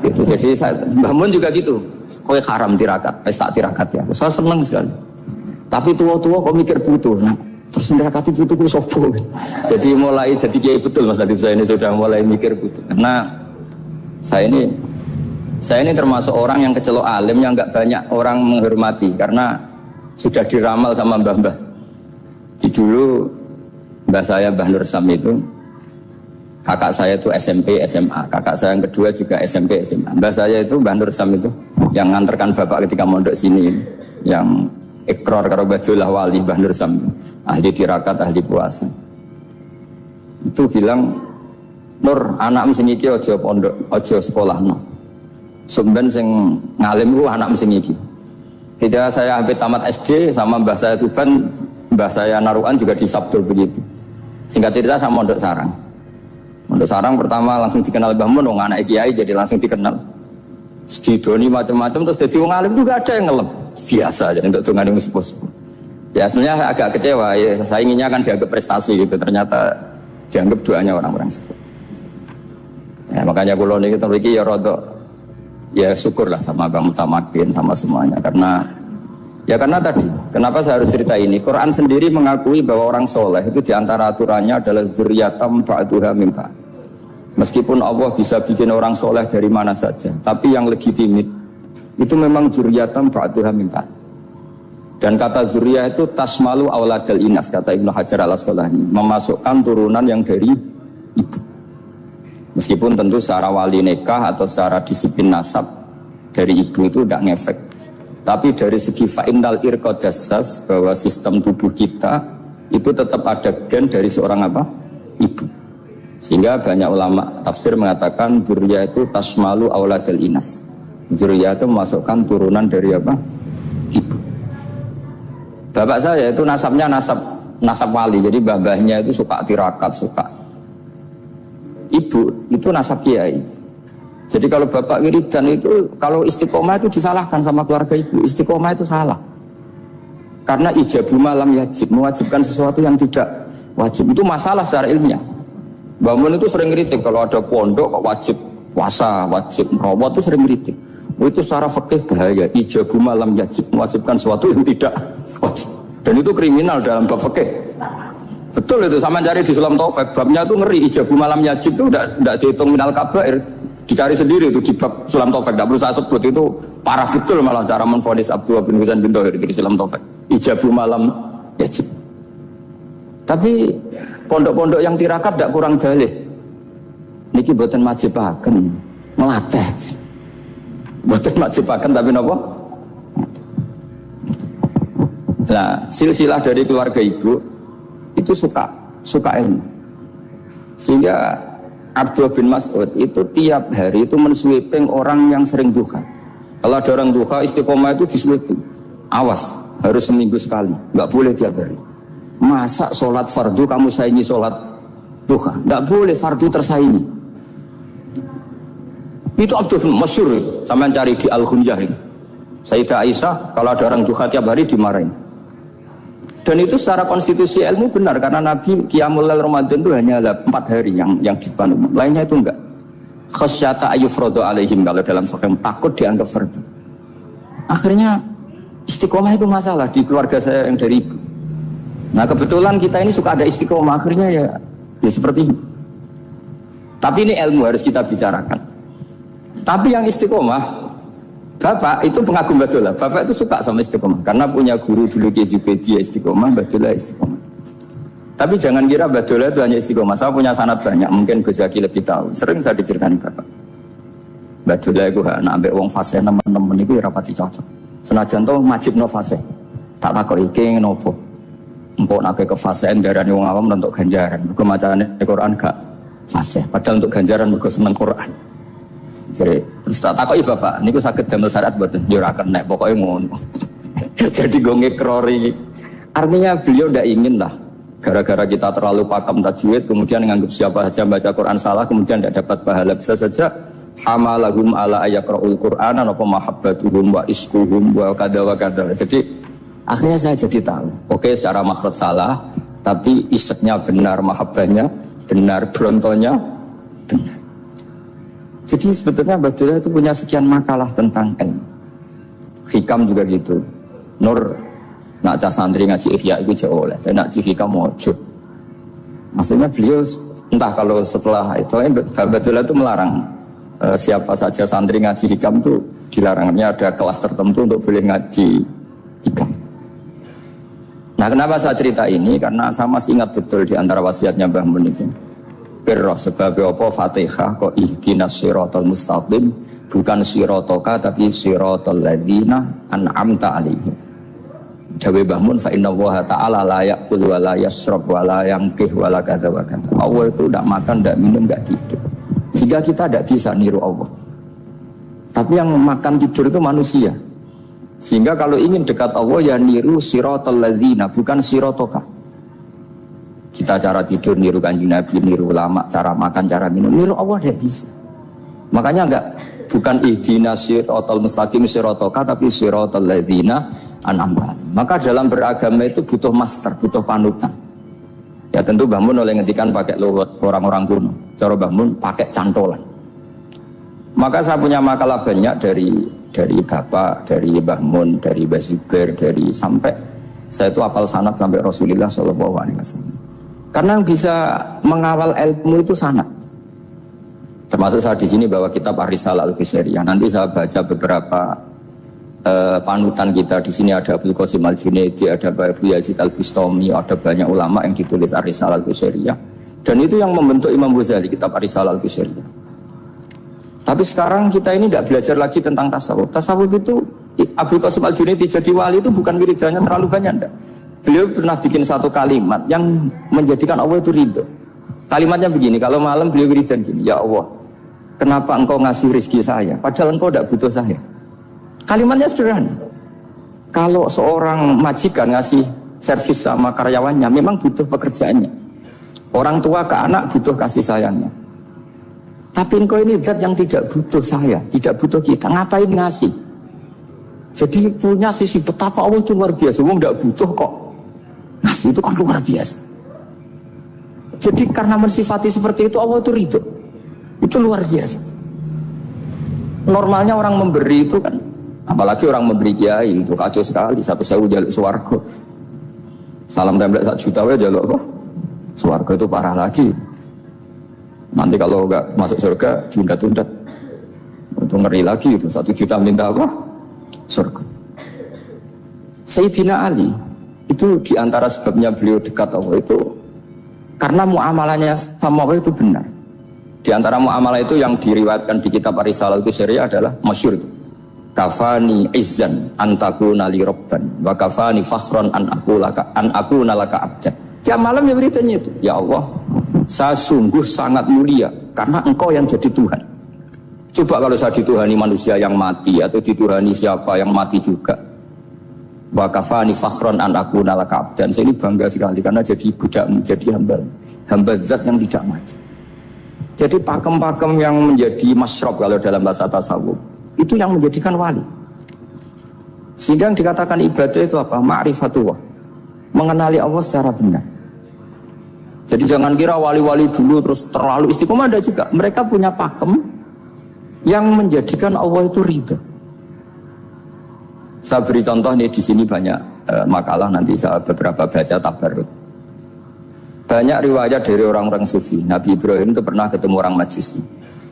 Itu jadi Mbah Mun juga gitu. Kau haram tirakat. Terus tak tirakat ya. Saya senang sekali. Tapi tua-tua kok mikir butuh. Nah, terus tirakati butuh ku sopo. Jadi mulai jadi kiai betul Mas Nadif, saya ini sudah mulai mikir butuh. Karena saya ini termasuk orang yang kecelok alim yang enggak banyak orang menghormati karena sudah diramal sama mbah-mbah. Di dulu mbah saya Mbah Nur Sam itu, kakak saya itu SMP, SMA, kakak saya yang kedua juga SMP, SMA. Mbah saya itu Mbah Nur Sam itu yang nganterkan bapak ketika mondok sini, yang ikrar karo Badullah wali Mbah Nur Sam, ahli tirakat, ahli puasa. Itu bilang, Nur, anak sing iki aja pondok, aja sekolahno. Sumben sing ngalim ku anak sing iki. Ketika saya hampir tamat SD sama mbah saya Tuban, mbah saya Naruan juga disabdul begitu. Singkat cerita sama Mondok Sarang. Mondok Sarang pertama langsung dikenal Mbah Mun, wong anak kiai jadi langsung dikenal. Didoni macam-macam terus jadi wong alim juga ada yang ngelem. Biasa aja untuk dongan yang sepuh-sepuh. Ya sebenarnya agak kecewa, ya saya inginnya kan dianggap prestasi gitu, ternyata dianggap doanya orang-orang sepuh. Ya makanya kula niki mriki ya rada ya syukurlah sama Bang Mutamakin sama semuanya karena tadi, kenapa saya harus cerita ini? Quran sendiri mengakui bahwa orang soleh itu diantara aturannya adalah dzurriyatan ba'duha min ba'd. Meskipun Allah bisa bikin orang soleh dari mana saja, tapi yang legitimit itu memang dzurriyatan ba'duha min ba'd. Dan kata dzurriyah itu tasmalu auladal inas, kata Ibnu Hajar al-Asqalani, memasukkan turunan yang dari ibu. Meskipun tentu secara wali nikah atau secara disiplin nasab dari ibu itu tidak ngefek. Tapi dari segi fa'innal irqadassas, bahwa sistem tubuh kita itu tetap ada gen dari seorang apa? Ibu. Sehingga banyak ulama tafsir mengatakan dzurriyah itu tasmalu auladal inas. Dzurriyah itu memasukkan turunan dari apa? Ibu. Bapak saya itu nasabnya nasab wali. Jadi babahnya itu suka tirakat, suka. Ibu itu nasab kiai. Jadi kalau bapak wiridan itu, kalau istiqomah itu disalahkan sama keluarga ibu. Istiqomah itu salah. Karena ijabu malam yajib, mewajibkan sesuatu yang tidak wajib. Itu masalah secara ilmiah. Mbah Mun itu sering kritik kalau ada pondok kok wajib puasa, wajib merawat itu sering kritik. Itu secara fikih bahaya. Ijabu malam yajib, mewajibkan sesuatu yang tidak wajib. Dan itu kriminal dalam bab fikih. Betul itu, sama cari di Sulam Taufik. Babnya itu ngeri, ijabu malam yajib itu tidak dihitung minal kabair. Dicari sendiri itu di bab Sulam Taufik, tidak perlu saya sebut, itu parah betul malah cara menvonis Abdullah bin Husain bin Thohir di Sulam Taufik. Ijabu malam wajib. Tapi pondok-pondok yang tirakat tidak kurang dalih. Niki boten wajibaken, melatih. Boten wajibaken tapi napa? Nah, silsilah dari keluarga ibu itu suka ilmu. Sehingga Abdullah bin Mas'ud itu tiap hari itu mensweeping orang yang sering duha. Kalau ada orang duha istiqomah itu disweeping. Awas, harus seminggu sekali, nggak boleh tiap hari. Masa sholat fardu kamu saingi sholat duha? Nggak boleh, fardu tersaingi. Itu Abdul masyhur, sampean cari di Al-Hunjah ini. Sayyidah Aisyah kalau ada orang duha tiap hari dimarahin. Dan itu secara konstitusi ilmu benar karena Nabi Qiyamul Lail Ramadan itu hanya 4 hari yang dibangun. Lainnya itu enggak. Khasyata ayyufradu alaihim kalau dalam sahih takut dianggap fardu. Akhirnya istiqomah itu masalah di keluarga saya yang dari ibu. Nah kebetulan kita ini suka ada istiqomah akhirnya ya seperti ini. Tapi ini ilmu harus kita bicarakan. Tapi yang istiqomah Bapak itu pengagum Badullah. Bapak itu suka sama istiqomah karena punya guru dulu Kiai Zubaidi istiqomah, Badullah istiqomah. Tapi jangan kira Badullah itu hanya istiqomah. Saya punya sanad banyak, mungkin Gus Zaki lebih tahu. Sering saya diceritain Bapak. Badullah itu nak ambek wong fasih teman-teman itu rapati cocok. Senajan to majibno fasih. Tak takoki iki ngopo. Empuk nak ke fasihan darani wong awam untuk ganjaran. Mergo macane Quran gak fasih. Padahal untuk ganjaran mergo seneng Quran. Jadi terus tak takoki Bapak, niku saged damel syarat mboten? Ya ora kenek, pokoke ngono. Jadi go ngekrori. Artinya beliau ndak ingin lah gara-gara kita terlalu pakem tajwid kemudian nganggap siapa saja baca Quran salah kemudian tidak dapat pahala. Bisa saja hamalahum ala ayaqraul Qur'an apa mahabbatuhum wa iskuhum wa kada wa kada. Jadi akhirnya saya jadi tahu. Oke, secara makhraj salah, tapi iseknya benar, mahabbahnya benar, brontonya benar. Jadi sebetulnya Badullah itu punya sekian makalah tentang ilmu. Hikam juga gitu. Nur nak cah santri ngaji ihya itu jauh oleh. Saya nak ngaji hikam wajib. Maksudnya beliau entah kalau setelah itu Badullah itu melarang siapa saja santri ngaji hikam itu dilarangnya ada kelas tertentu untuk boleh ngaji hikam. Nah kenapa saya cerita ini? Karena saya masih ingat betul di antara wasiatnya Mbah Mun itu. Pirroh sebab apa Fatihah kok ihdinas siratal mustaqim bukan siratoka tapi siratal ladzina an'amta alaihim. Dawe Mbah Mun fa inna Allaha ta'ala la ya'kul wa la yashrab wa la yanqih wa la kadza wa kadza. Allah itu tidak makan, tidak minum, tidak tidur. Sehingga kita tidak bisa niru Allah. Tapi yang makan tidur itu manusia. Sehingga kalau ingin dekat Allah ya niru siratal ladzina bukan siratoka. Kita cara tidur niru Kanjeng Nabi, niru ulama, cara makan, cara minum, niru Allah tidak bisa. Makanya bukan ihdinas siratal mustaqim siratoka tapi siratal ladzina an'amta. Maka dalam beragama itu butuh master, butuh panutan. Ya tentu Mbah Mun oleh ngendikan pakai luhut orang-orang kuno. Cara Mbah Mun pakai cantolan. Maka saya punya makalah banyak dari Bapak, dari Mbah Mun, dari Mbah Zubair, dari sampai saya itu hafal sanad sampai Rasulullah SAW. Karena yang bisa mengawal ilmu itu sanad. Termasuk saya di sini bawa kitab Ar-Risalah Al-Qusairiyah. Nanti saya baca beberapa panutan kita. Di sini ada Abdul Qasim Al-Junaidi, ada Abu Yazid Al-Bustami, ada banyak ulama yang ditulis Ar-Risalah Al-Qusairiyah. Dan itu yang membentuk Imam Ghazali, kitab Ar-Risalah Al-Qusairiyah. Tapi sekarang kita ini tidak belajar lagi tentang tasawuf. Tasawuf itu Abdul Qasim Al-Junaidi jadi wali itu bukan wiridannya terlalu banyak, enggak. Beliau pernah bikin satu kalimat yang menjadikan Allah itu ridho. Kalimatnya begini, kalau malam beliau wiridan gini, ya Allah, kenapa engkau ngasih rezeki saya, padahal engkau tidak butuh saya. Kalimatnya sederhana. Kalau seorang majikan ngasih servis sama karyawannya, memang butuh pekerjaannya. Orang tua ke anak butuh kasih sayangnya. Tapi engkau ini zat yang tidak butuh saya, tidak butuh kita, ngapain ngasih? Jadi punya sisi betapa Allah itu luar biasa, wong tidak butuh kok. Ngasih itu kan luar biasa. Jadi karena mensifati seperti itu Allah itu ridho. Itu luar biasa. Normalnya orang memberi itu kan, apalagi orang memberi kiai itu kacau sekali. 1.000 jaluk swarga. Salam template 1 juta wae jaluk apa? Swarga itu parah lagi. Nanti kalau enggak masuk surga tunda-tunda. Itu ngeri lagi itu 1 juta minta apa? Surga. Sayyidina Ali Itu diantara sebabnya beliau dekat Allah itu karena muamalahnya sama Allah itu benar. Di antara muamalah itu yang diriwayatkan di kitab Ar-Risalah itu syariah adalah masyhur itu. Kafani izzan antakuna li rabban wa kafani fakhran an akuna laka abdan. Tiap malam ya beritanya itu, ya Allah, saya sungguh sangat mulia karena engkau yang jadi Tuhan. Coba kalau saya dituhani manusia yang mati atau dituhani siapa yang mati juga. Wa kafani fakhran an akuna laka abdan. Saya ini bangga sekali karena jadi budakmu, jadi hamba zat yang tidak mati. Jadi pakem-pakem yang menjadi masyrab kalau dalam bahasa tasawuf itu yang menjadikan wali. Sehingga yang dikatakan ibadah itu apa? Ma'rifatullah, mengenali Allah secara benar. Jadi jangan kira wali-wali dulu terus terlalu istiqomah, ada juga. Mereka punya pakem yang menjadikan Allah itu ridha. Saya beri contoh nih, di sini banyak makalah, nanti saya beberapa baca tabarruk. Banyak riwayat dari orang-orang sufi. Nabi Ibrahim itu pernah ketemu orang Majusi.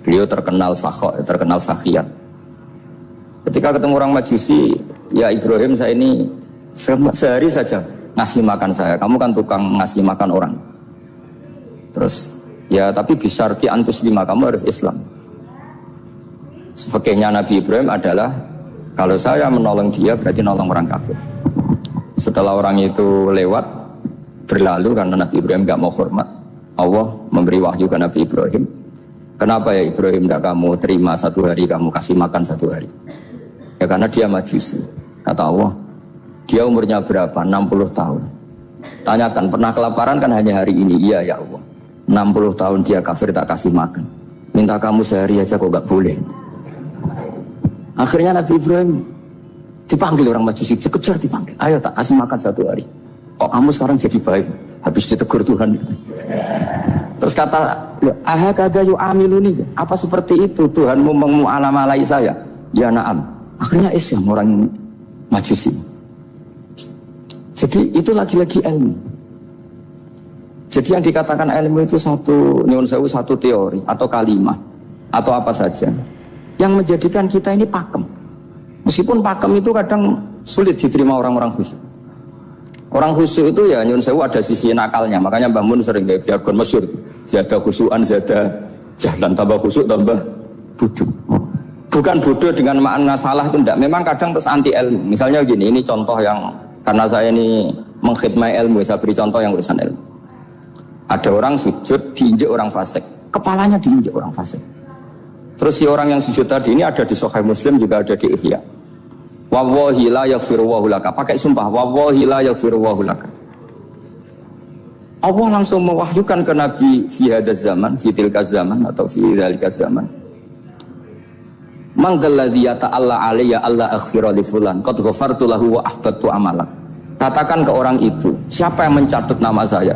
Beliau terkenal sakhok, terkenal sakhiat. Ketika ketemu orang Majusi, ya Ibrahim, saya ini sehari saja ngasih makan saya. Kamu kan tukang ngasih makan orang. Terus, ya tapi bisyarti antuslima, kamu harus Islam. Sebagainya Nabi Ibrahim adalah kalau saya menolong dia berarti nolong orang kafir. Setelah orang itu lewat berlalu karena Nabi Ibrahim gak mau hormat, Allah memberi wahyu ke Nabi Ibrahim. Kenapa ya Ibrahim tidak kamu terima satu hari, kamu kasih makan satu hari? Ya karena dia Majusi. Kata Allah, dia umurnya berapa? 60 tahun. Tanyakan, pernah kelaparan kan hanya hari ini? Iya ya Allah. 60 tahun dia kafir tak kasih makan. Minta kamu sehari aja kok gak boleh. Akhirnya Nabi Ibrahim dipanggil orang Majusi, dikejar dipanggil. Ayo tak kasih makan satu hari. Kok kamu sekarang jadi baik? Habis ditegur Tuhan. Terus kata, ahakada yu'amiluni, apa seperti itu Tuhanmu mengu'alamalai saya? Ya na'am. Akhirnya Islam orang Majusi. Jadi itu lagi-lagi ilmu. Jadi yang dikatakan ilmu itu satu teori atau kalimat atau apa saja yang menjadikan kita ini pakem. Meskipun pakem itu kadang sulit diterima orang-orang khusyuk. Orang khusyuk itu ya nyun sewu ada sisi nakalnya. Makanya Mbah Mun sering kayak jargon masyhur. Zada khusyuan, zada jalan, tambah khusyuk, tambah bodoh. Bukan bodoh dengan makna salah itu enggak. Memang kadang terus anti ilmu. Misalnya gini, ini contoh yang karena saya ini mengkhidmati ilmu, saya beri contoh yang urusan ilmu. Ada orang sujud diinjek orang fasik, kepalanya diinjek orang fasik. Terus si orang yang sujud tadi ini ada di Sahih Muslim, juga ada di Ihya. Wallahi la yaghfiru Allahu laka. Pakai sumpah, wallahi la yaghfiru Allahu laka. Allah langsung mewahyukan ke Nabi fi hadzal zaman, fi tilka zaman atau fi dzalika zaman. Man dzalladzi yata'alla alayya alla aghfira li fulan qad ghafartu lahu wa ahbattu amalak. Katakan ke orang itu, siapa yang mencatut nama saya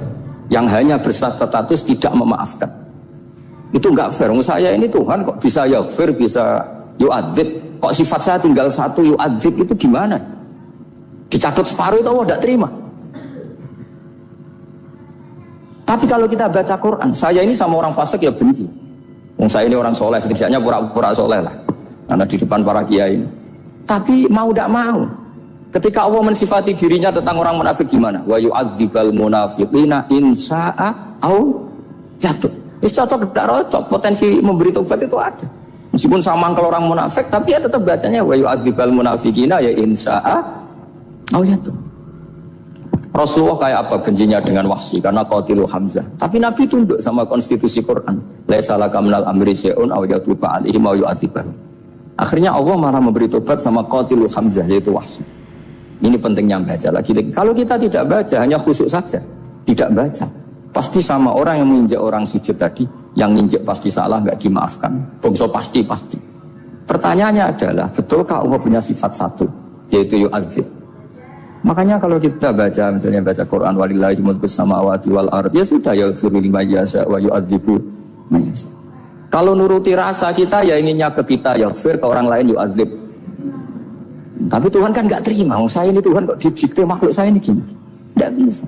yang hanya berstatus tidak memaafkan. Itu enggak fair. Saya ini Tuhan kok bisa yaghfir, bisa yu'adzib. Kok sifat saya tinggal satu, yu'adzib, itu gimana? Dicatut separuh itu Allah tidak terima. Tapi kalau kita baca Quran, saya ini sama orang fasik ya benci. Saya ini orang soleh, setidaknya pura-pura soleh lah. Karena di depan para kiai. Tapi mau tidak mau, ketika Allah mensifati dirinya tentang orang munafik gimana? Wa yu'adzibal munafiqina in sya'a au jatuh. Ini cocok tidak cocok, potensi memberi tobat itu ada. Meskipun sama kalau orang munafik, tapi ya tetap bacanya wa yu'adzibal munafiqina ya in sya'a au jatuh. Rasulullah kayak apa bencinya dengan Wahsy karena qatilu Hamzah. Tapi Nabi tunduk sama konstitusi Quran. Laisa laka minal amri syai'un aw yatuba alaihim aw yu'adzibahum. Akhirnya Allah malah memberi tobat sama qatilu Hamzah, yaitu Wahsy. Ini pentingnya baca lagi. Kalau kita tidak baca, hanya khusyuk saja, tidak baca, pasti sama orang yang menginjak orang sujud tadi, yang menginjak pasti salah, nggak dimaafkan. Bongso pasti. Pertanyaannya adalah, betulkah Allah punya sifat satu, yaitu yu'adzib? Makanya kalau kita baca, misalnya baca Quran, walillahi mulkus samawati wal ardh, ya sudah, yaghfiru liman yasha wa yu'adzibu man yasha. Kalau nuruti rasa kita, ya inginnya ke kita, yaghfir, ke orang lain yu'adzib. Tapi Tuhan kan nggak terima. Saya ini Tuhan kok didikte makhluk saya ini gini, nggak bisa.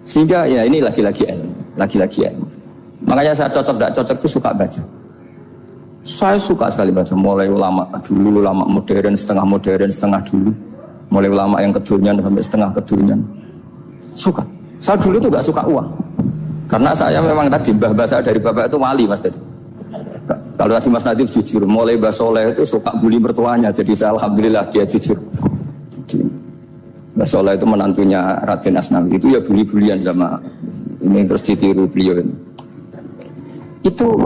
Sehingga ya ini lagi-lagi ilmu. Makanya saya cocok tidak cocok itu suka baca. Saya suka sekali baca, mulai ulama dulu, ulama modern, setengah dulu. mulai ulama yang kedunian sampai setengah kedunian. Suka. Saya dulu tuh gak suka uang. Karena saya memang tadi mbah saya dari bapak itu wali Mas tadi. Kalau tadi Mas Nadif jujur, mulai Mbah Soleh itu suka bully mertuanya. Jadi saya alhamdulillah dia jujur. Jadi Mbah Soleh itu menantunya Raden Asnawi. Itu ya bully-bulian sama ini terus ditiru beliau ini. Itu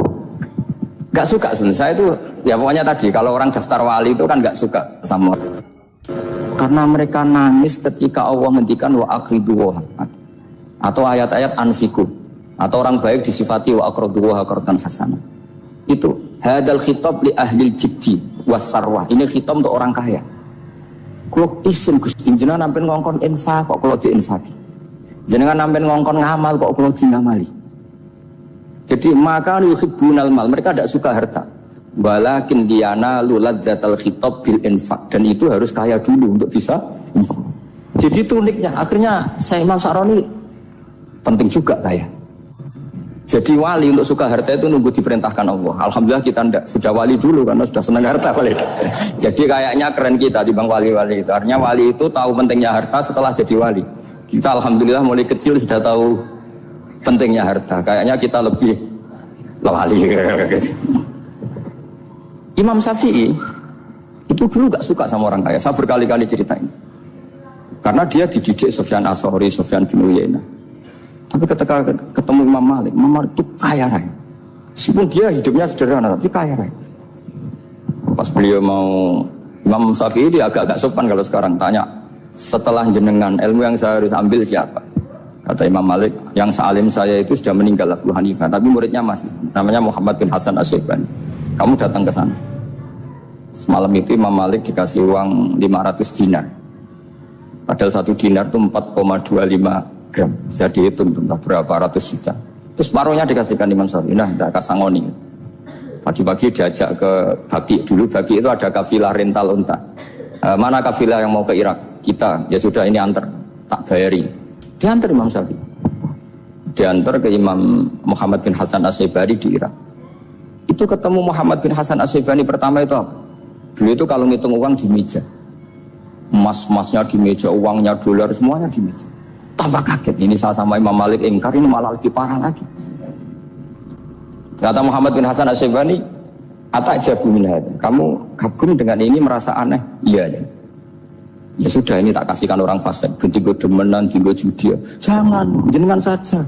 gak suka sebenarnya. Saya itu ya pokoknya tadi kalau orang daftar wali itu kan gak suka sama. Karena mereka nangis ketika Allah menghentikan wa aqridu atau ayat-ayat anfiku atau orang baik disifati wa aqridu wa qardan hasanah. Itu hadal khitab li ahlil jibdi wasarwah. Ini khitab untuk orang kaya. Kalau isim Gusti jenengan nampen ngongkon infak kok kalau diinfaki. Jenengan nampen ngongkon ngamal kok kalau dingamali. Jadi maka yuhibbunal mal, mereka tidak suka harta. Walakin diana luladzatal khitab bil infak, dan itu harus kaya dulu untuk bisa infak. Jadi itu uniknya. Akhirnya saya Imam Sa'roni penting juga kaya. Jadi wali untuk suka harta itu nunggu diperintahkan Allah. Alhamdulillah kita tidak sudah wali dulu karena sudah senang harta wali. Jadi kayaknya keren kita dibanding wali-wali itu. Artinya wali itu tahu pentingnya harta setelah jadi wali. Kita alhamdulillah mulai kecil sudah tahu pentingnya harta. Kayaknya kita lebih wali. Imam Syafi'i itu dulu gak suka sama orang kaya. Saya berkali-kali ceritain. Karena dia dididik Sufyan As-Tsauri, Sufyan bin Uyainah. Tapi ketika ketemu Imam Malik itu kaya raya. Meskipun dia hidupnya sederhana, tapi kaya raya. Pas beliau mau, Imam Syafi'i dia agak-agak sopan kalau sekarang tanya, setelah jenengan ilmu yang saya harus ambil siapa? Kata Imam Malik, yang salim saya itu sudah meninggal Abu Hanifah, tapi muridnya masih, namanya Muhammad bin Hasan As-Syaibani. Kamu datang ke sana. Semalam itu Imam Malik dikasih uang 500 dinar. Padahal 1 dinar itu 4,25 gram, bisa dihitung entah berapa ratus juta. Terus separuhnya dikasihkan Imam Syafi'i. Nah, tidak kasangoni. Pagi-pagi diajak ke Baki. Dulu Baki itu ada kafilah rental unta. Mana kafilah yang mau ke Irak? Kita, ya sudah ini antar, tak bayari. Diantar Imam Syafi'i. Diantar ke Imam Muhammad bin Hasan As-Syaibani di Irak. Itu ketemu Muhammad bin Hasan As-Syaibani pertama itu apa? Dulu itu kalau ngitung uang di meja. Emas-emasnya di meja, uangnya dolar semuanya di meja. Tambah kaget, ini saya sama Imam Malik ingkar, ini malah lebih parah lagi. Kata Muhammad bin Hasan As-Syaibani, atajabu min hadza. Kamu kagum dengan ini, merasa aneh? Iya. Ya sudah, ini tak kasihkan orang fasik. Tinggo demenan, tinggo judi. Jangan, jenengan saja.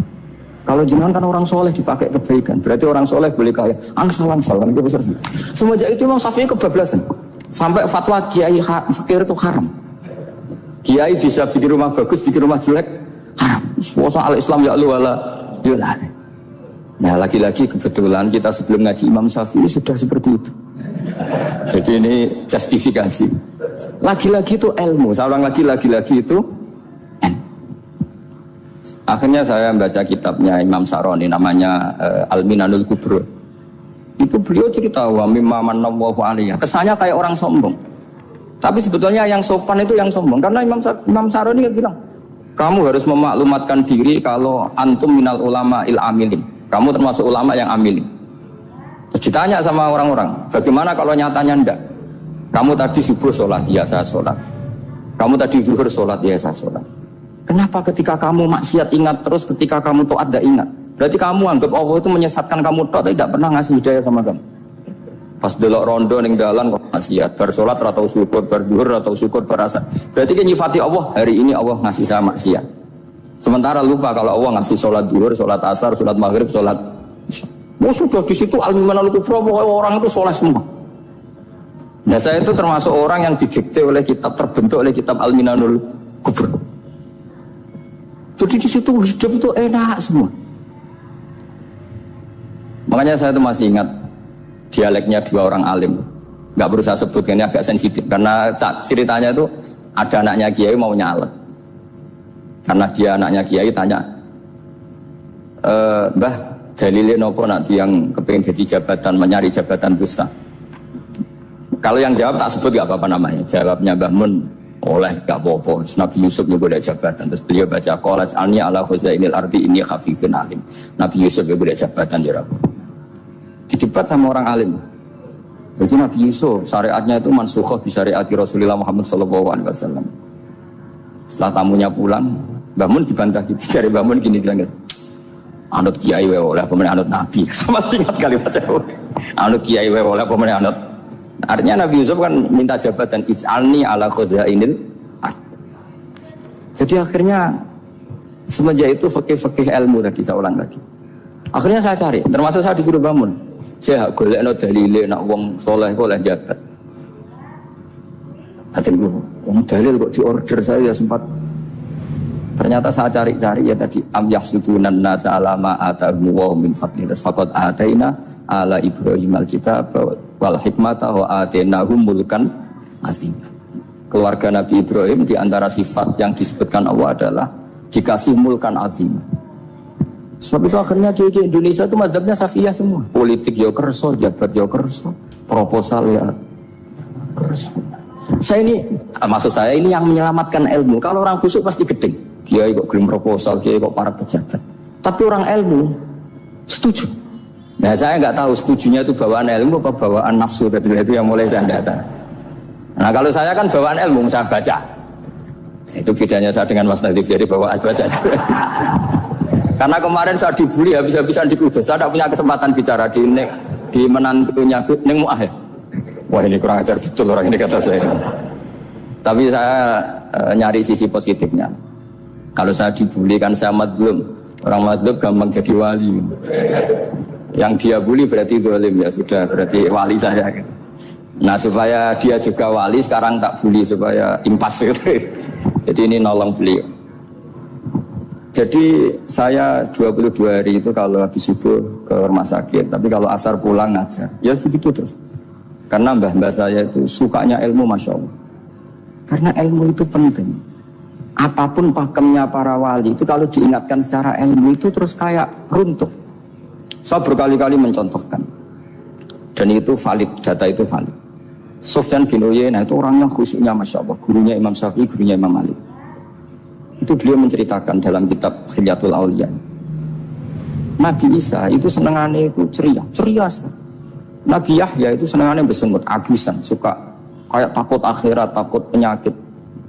Kalau jenengan kan orang soleh dipakai kebaikan, berarti orang soleh boleh kaya. Angsal-angsal kan itu besar. Semenjak itu Imam Syafi'i kebablasan. Sampai fatwa kiai fakir itu haram. Kiai bisa bikin rumah bagus, bikin rumah jelek, haram. Puasa al-Islam ya Allah wala yulal. Nah lagi-lagi kebetulan kita sebelum ngaji Imam Syafi'i sudah seperti itu. Jadi ini justifikasi. Lagi-lagi itu ilmu. Saya ulang lagi-lagi itu. Akhirnya saya baca kitabnya Imam Sa'roni namanya Al-Minanul Kubro. Itu beliau cerita wa mimma manallahu alaihi. Kesannya kayak orang sombong. Tapi sebetulnya yang sopan itu yang sombong. Karena Imam Sa'roni bilang, kamu harus memaklumatkan diri kalau antum minal ulama il amilin. Kamu termasuk ulama yang amilin. Terus ditanya sama orang-orang, bagaimana kalau nyatanya enggak? Kamu tadi subuh sholat, iya saya sholat. Kamu tadi zuhur sholat, iya saya sholat. Kenapa ketika kamu maksiat ingat terus, ketika kamu taat tidak ingat? Berarti kamu anggap Allah itu menyesatkan kamu tapi tidak pernah ngasih hidayah sama kamu. Pas delok rondo ning dalan kok maksiat, bar salat ora tau syukur, bar zuhur ora tau syukur, berasa. Berarti kan nyifati Allah, hari ini Allah ngasih saya maksiat. Sementara lupa kalau Allah ngasih salat zuhur, salat asar, salat maghrib, salat sudah di situ al-Minanul Kubro, orang itu soleh semua. Nah saya itu termasuk orang yang didikte oleh kitab, terbentuk oleh kitab Al-Minanul Kubro. Jadi di situ hidup itu enak semua. Makanya saya itu masih ingat dialeknya dua orang alim. Gak perlu saya sebut, ini agak sensitif karena ceritanya itu ada anaknya kiai mau nyalek. Karena dia anaknya kiai tanya, Mbah, dalilnya nopo nanti yang kepingin jadi jabatan, mencari jabatan besar. Kalau yang jawab tak sebut gak apa-apa namanya. Jawabnya Mbah Mun, oleh gak apa-apa. Nabi Yusuf juga ada jabatan. Terus beliau baca qalat alni ala khuzainil ardi ini khafifun alim. Nabi Yusuf juga ada jabatan ya Rabb. Didebat sama orang alim. Jadi Nabi Yusuf syariatnya itu mansukhoh bi syariati Rasulullah Muhammad sallallahu alaihi wasallam. Setelah tamunya pulang, Mbah Mun dibantah gitu. Dari Mbah Mun gini bilang, anut kiai wae oleh pemenang anut nabi. Sama ingat kalimatnya. Anut kiai wae oleh pemenang anut. Artinya Nabi Yusuf kan minta jabatan ij'alni ala khazainil ard. Jadi akhirnya semenjak itu fikih ilmu tadi saya ulang lagi. Akhirnya saya cari, termasuk saya disuruh bangun. Saya golekno dalile nak wong soleh kok oleh jabat. Hatiku, wong dalil kok diorder saya sempat. Ternyata saya cari-cari ya tadi am yahsudunan nasa alama atahum wa min fadlillah faqad ataina ala Ibrahim alkitab wal hikmata wa atainahum mulkan azim. Keluarga Nabi Ibrahim di antara sifat yang disebutkan Allah adalah dikasih mulkan azim. Sebab itu akhirnya kiai Indonesia itu mazhabnya Safiyah semua. Politik ya kerso, jabat ya kerso, proposal ya kerso. Saya ini, maksud saya ini yang menyelamatkan ilmu. Kalau orang khusyuk pasti gedeng. Kiai kok gelem proposal, kiai kok para pejabat. Tapi orang ilmu setuju. Nah saya nggak tahu setujunya itu bawaan ilmu apa bawaan nafsu tadi itu yang mulai saya data. Nah kalau saya kan bawaan ilmu saya baca. Itu bedanya saya dengan Mas Nadif jadi bawaan baca. Karena kemarin saya dibully habis-habisan di Kudus. Saya tidak punya kesempatan bicara di menantunya Neng Mu'ah. Wah ini kurang ajar betul orang ini kata saya. Tapi saya nyari sisi positifnya. Kalau saya dibully kan saya madlum. Orang madlum gampang jadi wali. Yang dia bully berarti zalim ya sudah berarti wali saya gitu. Nah supaya dia juga wali sekarang tak bully supaya impas gitu. Jadi ini nolong beliau. Jadi saya 22 hari itu kalau habis subuh ke rumah sakit. Tapi kalau asar pulang ngajar. Ya begitu terus. Karena mbah-mbah saya itu sukanya ilmu Masya Allah. Karena ilmu itu penting. Apapun pakemnya para wali itu kalau diingatkan secara ilmu itu terus kayak runtuh. Saya berkali-kali mencontohkan. Dan itu valid, data itu valid. Sufyan bin Uyainah itu orangnya khusyuknya Masya Allah. Gurunya Imam Syafi'i, gurunya Imam Malik. Itu beliau menceritakan dalam kitab Hilyatul Auliya. Nabi Isa itu senangannya itu ceria sekali. Nabi Yahya itu senangannya bersemut, abusan, suka kayak takut akhirat, takut penyakit.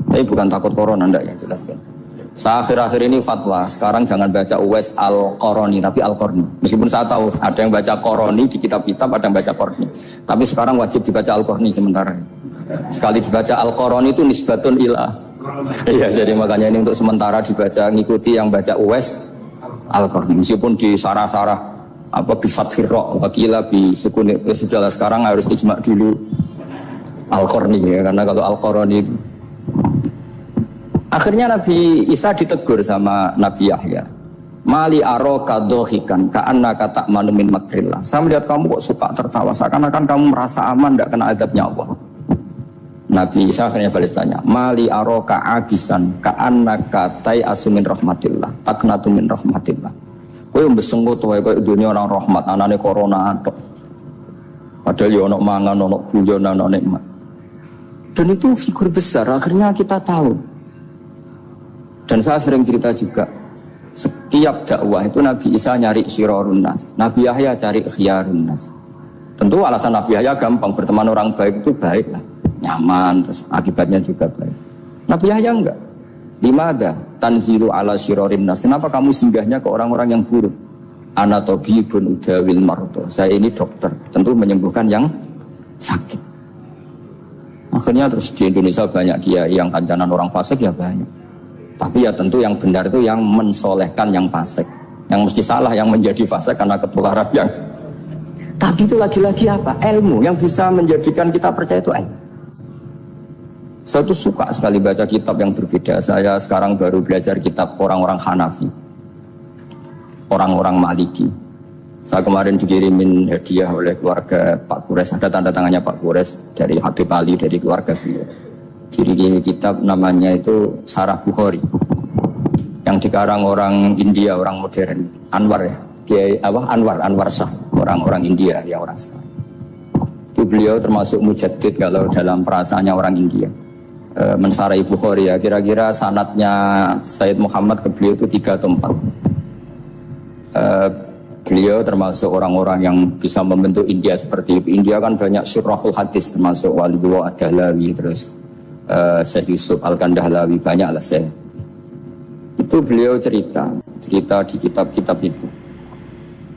Tapi bukan takut corona, enggak ya jelas kan. Saya akhir-akhir ini fatwa, sekarang jangan baca Uwais Al-Qarani, tapi Al-Qarni. Meskipun saya tahu ada yang baca Qarani di kitab-kitab, ada yang baca Qarni. Tapi sekarang wajib dibaca Al-Qarni sementara. Sekali dibaca Al-Qarani itu nisbatun ila. Iya, jadi makanya ini untuk sementara dibaca, ngikuti yang baca Uwais Al-Qarni. Meskipun di sarah-sarah apa bifathir ra wakila bi sukun sudahlah sekarang harus ijma dulu Al-Qarni ya, karena kalau Al-Qarani itu akhirnya Nabi Isa ditegur sama Nabi Yahya. Mali aroka dohikan ka'annaka ta'manu min makrillah. Saya melihat kamu kok suka tertawa seakan-akan kamu merasa aman tidak kena azabnya Allah. Nabi Isa akhirnya balas tanya, Mali aroka abisan ka'annaka tai'asu min rahmatillah taknatu min rahmatillah. Kowe mbesenggut wae koyo dunia orang rahmat anane corona tok. Padahal yo ono mangan, ono guyon, ono nikmat. Dan itu figur besar akhirnya kita tahu. Dan saya sering cerita juga, setiap dakwah itu Nabi Isa nyari syirorun nas, Nabi Yahya cari khiyarun nas. Tentu alasan Nabi Yahya gampang, berteman orang baik itu baik lah, nyaman, terus akibatnya juga baik. Nabi Yahya enggak. Limada tanzilu ala syirorin nas. Kenapa kamu singgahnya ke orang-orang yang buruk? Ana tabibun udawil mardo. Saya ini dokter, tentu menyembuhkan yang sakit. Akhirnya terus di Indonesia banyak kiai yang kancanan orang fasik ya banyak. Tapi ya tentu yang benar itu yang mensolehkan yang fasik. Yang mesti salah yang menjadi fasik karena ketularan yang. Tapi itu lagi-lagi apa? Ilmu yang bisa menjadikan kita percaya itu ilmu. Saya tuh suka sekali baca kitab yang berbeda. Saya sekarang baru belajar kitab orang-orang Hanafi, orang-orang Maliki. Saya kemarin dikirimin hadiah oleh keluarga Pak Kures. Ada tanda tangannya Pak Kures dari Habib Ali dari keluarga beliau. Diri kitab namanya itu Sarah Bukhari yang dikarang orang India, orang modern, Anwar ya, Anwar Shah, orang-orang India ya orang Shah. Itu beliau termasuk mujaddid kalau dalam perasaannya orang India. Mensarai Bukhari ya, kira-kira sanadnya Sayyid Muhammad ke beliau itu 3 atau 4. Beliau termasuk orang-orang yang bisa membentuk India seperti itu. India kan banyak syurahul hadis termasuk Walidullah Ad-Dahlawi terus Syekh Yusuf Al-Kandahlawi, banyak lah Syekh. Itu beliau cerita di kitab-kitab itu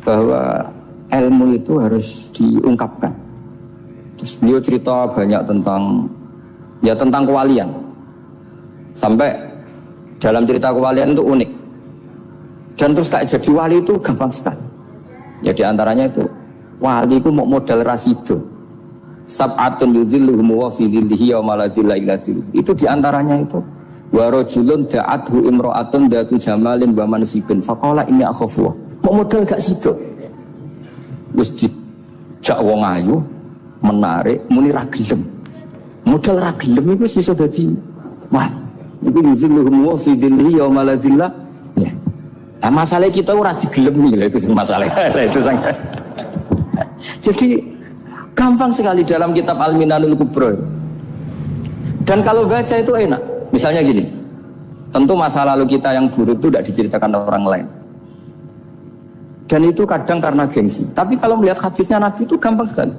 bahwa ilmu itu harus diungkapkan. Terus beliau cerita banyak tentang kewalian. Sampai dalam cerita kewalian itu unik. Dan terus kayak jadi wali itu gampang sekali. Ya di antaranya itu wali itu mau modal rasido. Sab'atun yudhilluhum wa fi dhillihi yawma la dhilla illa dhilluh. Itu di antaranya itu wa rajulun da'athu imra'atun datu jamalin wa mansibin faqala inni akhafu. Mau modal gak sido. Wis dijak wong ayu menarik muni ra gelem. Modal ra gelem iku iso dadi wali. Iku yudhilluhum wa fi dhillihi yawma la dhilla. Ya. Nah, masalah kita ora digelemi lah itu masalah. Itu sangat. Jadi gampang sekali dalam kitab Al-Minanul Kubra. Dan kalau baca itu enak. Misalnya gini, tentu masa lalu kita yang buruk itu tidak diceritakan orang lain. Dan itu kadang karena gengsi. Tapi kalau melihat hadisnya Nabi itu gampang sekali.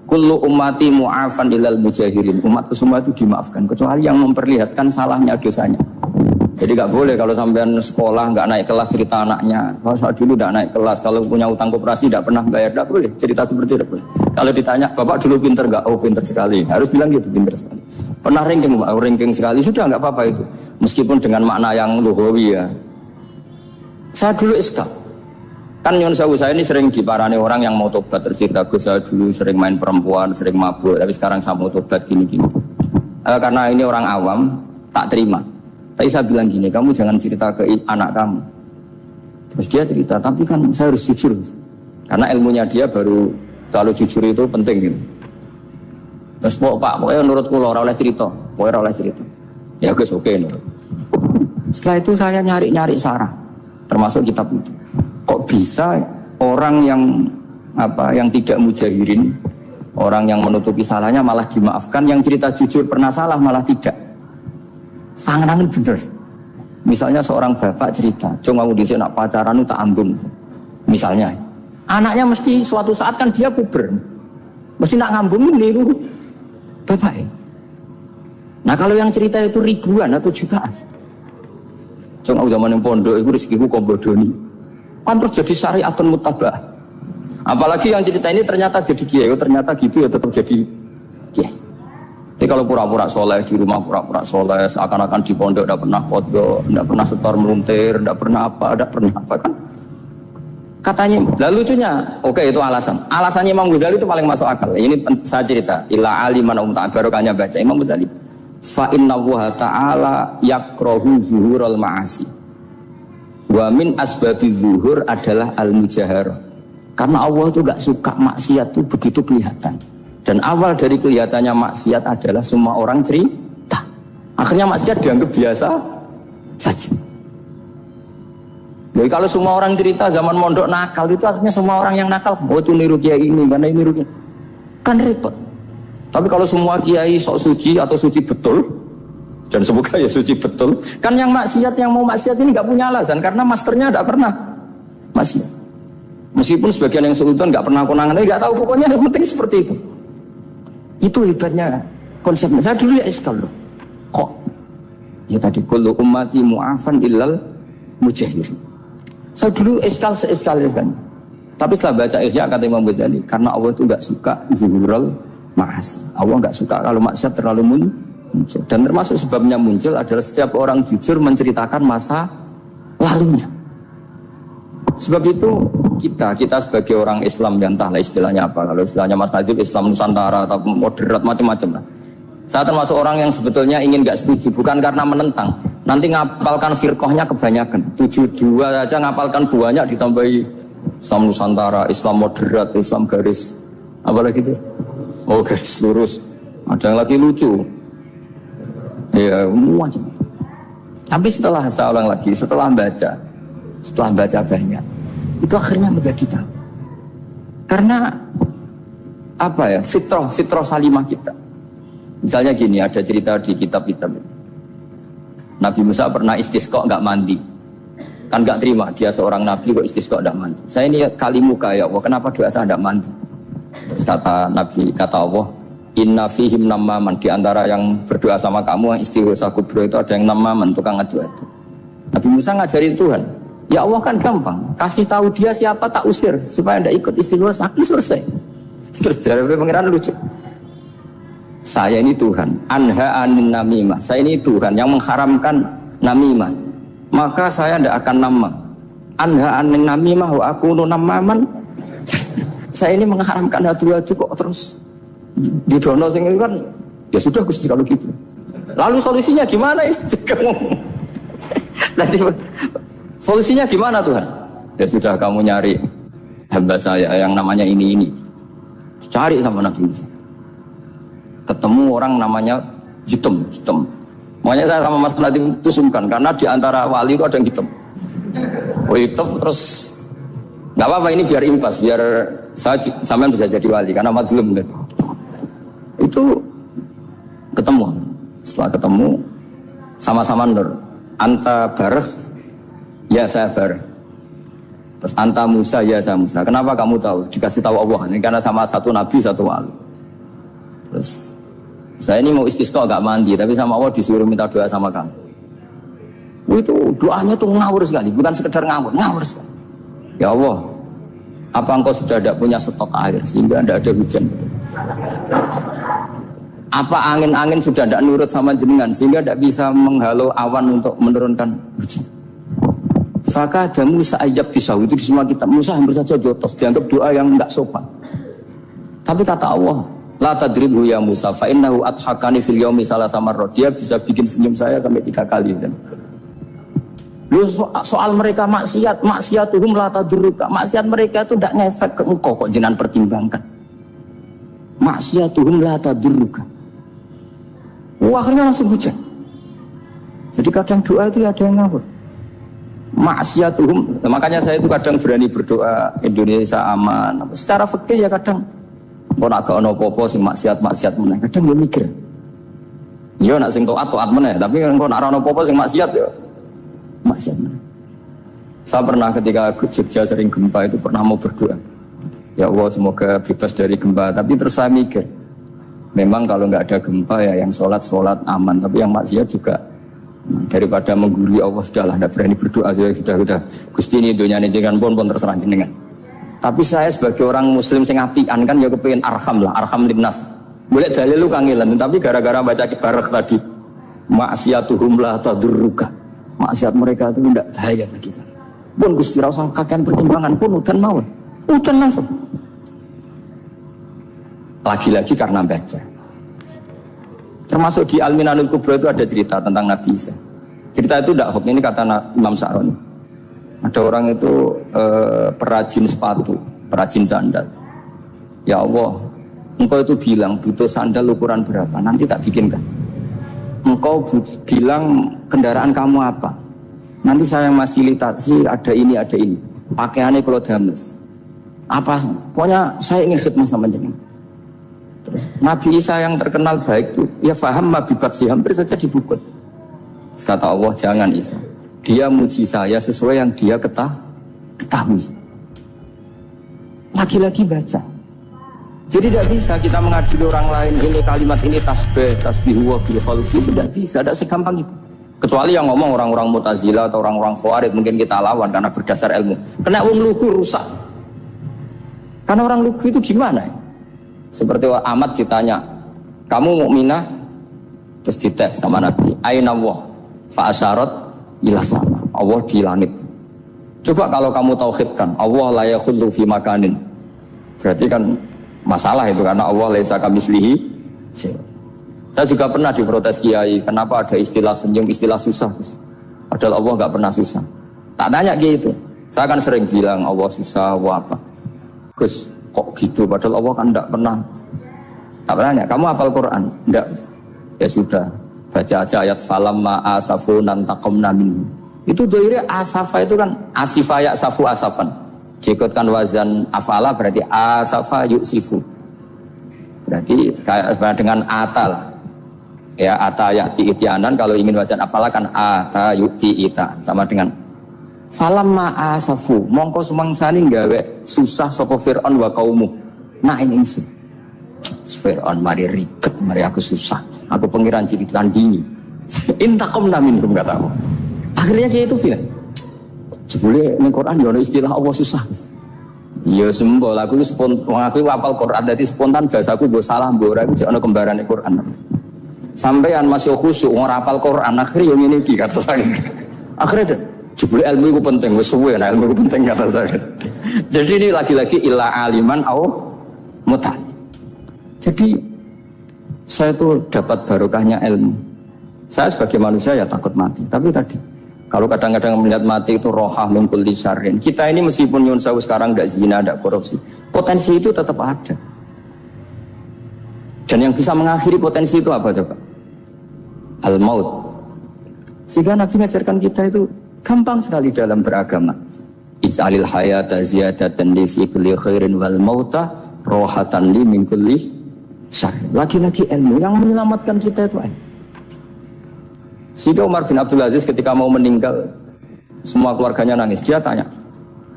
Kullu ummati mu'afan ilal mujahirin. Umatku semua itu dimaafkan kecuali yang memperlihatkan salahnya dosanya. Jadi gak boleh kalau sampean sekolah gak naik kelas cerita anaknya. Kalau saat dulu gak naik kelas, kalau punya utang koperasi gak pernah bayar, gak boleh. Cerita seperti itu gak boleh. Kalau ditanya, bapak dulu pinter gak? Oh pinter sekali. Harus bilang gitu, pinter sekali. Pernah ranking sekali, sudah gak apa-apa itu. Meskipun dengan makna yang lughawi ya. Saya dulu iskal. Kan nyon saya ini sering diparani orang yang mau tobat. Tercerita saya dulu sering main perempuan, sering mabuk. Tapi sekarang saya mau tobat gini-gini. Karena ini orang awam, tak terima. Tapi saya bilang gini, kamu jangan cerita ke anak kamu. Terus dia cerita, tapi kan saya harus jujur. Karena ilmunya dia baru, kalau jujur itu penting gitu. Terus pokoknya menurut kula ora oleh cerita. Pokoknya ora oleh cerita. Ya guys, oke. Setelah itu saya nyari-nyari sarah. Termasuk kitab itu. Kok bisa orang yang tidak mujahirin, orang yang menutupi salahnya malah dimaafkan, yang cerita jujur pernah salah malah tidak. Sangat bener. Misalnya seorang bapak cerita, cuma mau disini nak pacaran tak ambung. Misalnya, anaknya mesti suatu saat kan dia puber, mesti nak ngambung niru bapak. Nah kalau yang cerita itu ribuan atau jutaan, cuma zaman yang pondok itu rezekiku kombodoni, kan terus jadi syariatun mutabah. Apalagi yang cerita ini ternyata jadi kiai, ternyata gitu ya tetap jadi kiai. Jadi kalau pura-pura soleh di rumah pura-pura soleh, seakan-akan di pondok tidak pernah khotbah, tidak pernah setor meluntir, tidak pernah apa kan? Katanya, lalu lucunya, oke itu alasan. Alasannya Imam Ghazali itu paling masuk akal. Ini saya cerita, illa aliman barokahnya baca Imam Ghazali. Fa inna Allaha ta'ala yakrahu zuhurul ma'asi. Wa min asbabi zuhur adalah al-mujaharah. Karena Allah itu gak suka maksiat itu begitu kelihatan. Dan awal dari kelihatannya maksiat adalah semua orang cerita. Akhirnya maksiat dianggap biasa saja. Jadi kalau semua orang cerita zaman mondok nakal itu akhirnya semua orang yang nakal, oh itu niru kiai ini, karena ini niru kiai. Kan repot. Tapi kalau semua kiai sok suci atau suci betul, dan semoga ya suci betul, kan yang maksiat, yang mau maksiat ini gak punya alasan karena masternya gak pernah maksiat. Meskipun sebagian yang sultan gak pernah konangan, tapi gak tahu pokoknya yang penting seperti itu. Itu hebatnya konsepnya. Saya dulu ya iskal loh. Kok? Ya tadi kullu ummati mu'afan illal mujahirin. Saya dulu iskal kan. Tapi setelah baca Ihya kata Imam Ghazali, karena Allah itu enggak suka zuhurul ma'asi. Allah enggak suka kalau maksiat terlalu muncul. Dan termasuk sebabnya muncul adalah setiap orang jujur menceritakan masa lalunya. Sebab itu kita sebagai orang Islam yang entahlah istilahnya apa, kalau istilahnya Mas Najib Islam Nusantara atau moderat macam-macam lah. Saya termasuk orang yang sebetulnya ingin gak setuju, bukan karena menentang. Nanti ngapalkan firqahnya kebanyakan, 72 aja ngapalkan banyak ditambahi Islam Nusantara, Islam moderat, Islam garis apa lagi itu? Oh garis lurus. Ada yang lagi lucu. Ya macam. Tapi setelah saya ulang lagi, setelah baca banyak, itu akhirnya menjadi tahu. Karena apa ya, fitrah salimah kita. Misalnya gini, ada cerita di kitab-kitab. Nabi Musa pernah istisqa nggak mandi, kan nggak terima, dia seorang nabi kok istisqa nggak mandi. Saya ini kali muka ya Allah, kenapa doa saya nggak mandi? Terus kata Nabi, kata Allah, Inna fihim namaman, di antara yang berdoa sama kamu yang istighosah kubro itu ada yang namaman, tukang adu-adu. Nabi Musa ngajari Tuhan, ya Allah kan gampang, kasih tahu dia siapa tak usir supaya tidak ikut istighosah, ini selesai. Terus jawabnya pangeran lucu. Saya ini Tuhan, anha anin namimah. Saya ini Tuhan yang mengharamkan namimah. Maka saya tidak akan nama. Anha anin namimah wa akunu namaman. Saya ini mengharamkan adu-adu kok terus didono sing itu kan. Ya sudah Gusti kalau gitu. Lalu solusinya gimana ini? Nanti solusinya gimana Tuhan? Ya sudah kamu nyari hamba saya yang namanya ini. Cari sama Nabi Musa. Ketemu orang namanya hitam. Makanya saya sama Mas Nadim itu sungkan karena di antara wali itu ada yang hitam. Oh hitam terus nggak apa-apa ini biar impas, biar saya sampean bisa jadi wali karena madlum kan. Itu ketemu. Setelah ketemu sama-sama nur. Anta bareh, ya saya bareh. Terus anta Musa, ya saya Musa. Kenapa kamu tahu? Dikasih tahu Allah. Ini karena sama satu nabi, satu wali. Terus saya ini mau istisqa gak mandi, tapi sama Allah disuruh minta doa sama kamu. Itu doanya tuh ngawur sekali, bukan sekedar ngawur sekali. Ya Allah, apa engkau sudah tidak punya stok air sehingga tidak ada hujan? Apa angin-angin sudah tidak nurut sama jenengan sehingga tidak bisa menghalau awan untuk menurunkan hujan? Maka ada Musa ajab kisah itu di semua kitab. Musa hampir saja jotos, dianggap doa yang tidak sopan. Tapi kata Allah, la tadribhu ya Musa fa innahu adhakani fil yaumi salasa marrat. Dia bisa bikin senyum saya sampai 3 kali. Lu soal mereka maksiatuhum la tadurruka. Maksiat mereka itu tidak ngefek ke engkau kok jenengan pertimbangkan. Maksiatuhum la tadurruka. Akhirnya langsung hujan. Jadi kadang doa itu ada yang ngawur. Maksiatuhum, makanya saya itu kadang berani berdoa Indonesia aman. Secara fikih ya kadang kok nak gak ono apa-apa sing maksiat meneh. Kadang yo mikir. Yo nak sing taat meneh, tapi kok nak ora ono apa-apa sing maksiat yo maksiat meneh. Saya pernah ketika Jogja sering gempa itu pernah mau berdoa. Ya Allah semoga bebas dari gempa, tapi terus saya mikir. Memang kalau nggak ada gempa ya yang sholat aman, tapi yang maksiat juga daripada menggurui Allah sudahlah, tidak berani berdoa sudah Gusti ini dunyane jenengan pun terserah jenengan. Tapi saya sebagai orang muslim sing apian kan ya kepengin arham linnas. Boleh dalil lu kangelan, tapi gara-gara baca kibarek tadi maksiatuhum la tadurruka. Maksiat mereka itu tidak bahaya bagi kita. Pun Gusti ra usah kakean pertimbangan pun udan mawon. Udan langsung. Lagi-lagi karena baca. Termasuk di Al-Minanul Kubra itu ada cerita tentang Nabi Isa. Cerita itu tidak hoax, ini kata Imam Sa'roni. Ada orang itu perajin sepatu, perajin sandal. Ya Allah, engkau itu bilang butuh sandal ukuran berapa, nanti tak bikinkan. Engkau bilang kendaraan kamu apa, nanti saya fasilitasi ada ini. Pakaiannya kalau dames. Apa, pokoknya saya ingin khidmah sama jenengan. Terus Nabi Isa yang terkenal baik itu ya faham mabibat sih hampir saja dibukut. Kata Allah jangan Isa, dia muji saya sesuai yang dia ketahui. Lagi-lagi baca. Jadi tidak bisa kita mengadili orang lain ini kalimat ini tasbih wa bil khalqi, tidak bisa, tidak segampang itu. Kecuali yang ngomong orang-orang Mu'tazilah atau orang-orang Khawarij mungkin kita lawan karena berdasar ilmu. Kena wong lugu rusak. Karena orang lugu itu gimana ya? Seperti Ahmad ditanya, kamu mukminah? Terus dites sama Nabi, aina Allah fa asyarat ila sama. Allah di langit. Coba kalau kamu tauhidkan, Allah la yakhullu fi makanin. Berarti kan masalah itu karena Allah laisa kamislihi. Saya juga pernah diprotes kiai, kenapa ada istilah senyum, istilah susah. Padahal Allah enggak pernah susah. Tak tanya gitu. Saya kan sering bilang Allah susah, Allah apa. Gus, kok gitu? Padahal Allah kan tidak pernah. Tak tanya, kamu hafal Quran? Enggak. Ya sudah, baca aja ayat falamma asafun antaqamna minhu. Itu doire asafa itu kan asifa ya safu asafan. Jikutkan wazan afala berarti asafa yusifu. Berarti kayak dengan atal. Ya ata yati itianan, kalau ingin wazan afala kan ata yuti ita, sama dengan falamma asafu mongko sumangsani gawe susah sapa Fir'aun wa kaumu. Nah ini Fir'aun mari riket, mari aku susah. Aku pengiran jadi tandingi. Intakomna minhum kata aku. Akhirnya dia itu bilang, jebule ning Quran yo istilah Allah susah. Ya sembol aku apal Quran dadi spontan bahasaku mbok salah mbok ora iki ana kembarane Quran. Sampeyan masih khusyuk ora apal Quran akhirnya yo ngene iki kata saya. Akhirnya jebule ilmu itu penting wis suwe nah ilmu itu penting kata saya. Jadi ini lagi-lagi illa aliman au mutal. Jadi saya tuh dapat barokahnya ilmu. Saya sebagai manusia ya takut mati. Tapi tadi kalau kadang-kadang melihat mati itu rohah min kulli syarrin. Kita ini meskipun nyun sewu sekarang tidak zina, tidak korupsi, potensi itu tetap ada. Dan yang bisa mengakhiri potensi itu apa coba? Al-maut. Sehingga Nabi mengajarkan kita itu gampang sekali dalam beragama. Ij'alil hayata ziyadatan li fi kulli khairin wal mauta rohatan li min kulli syarrin. Lagi-lagi ilmu yang menyelamatkan kita itu ilmu. Sehingga Umar bin Abdul Aziz ketika mau meninggal, semua keluarganya nangis. Dia tanya,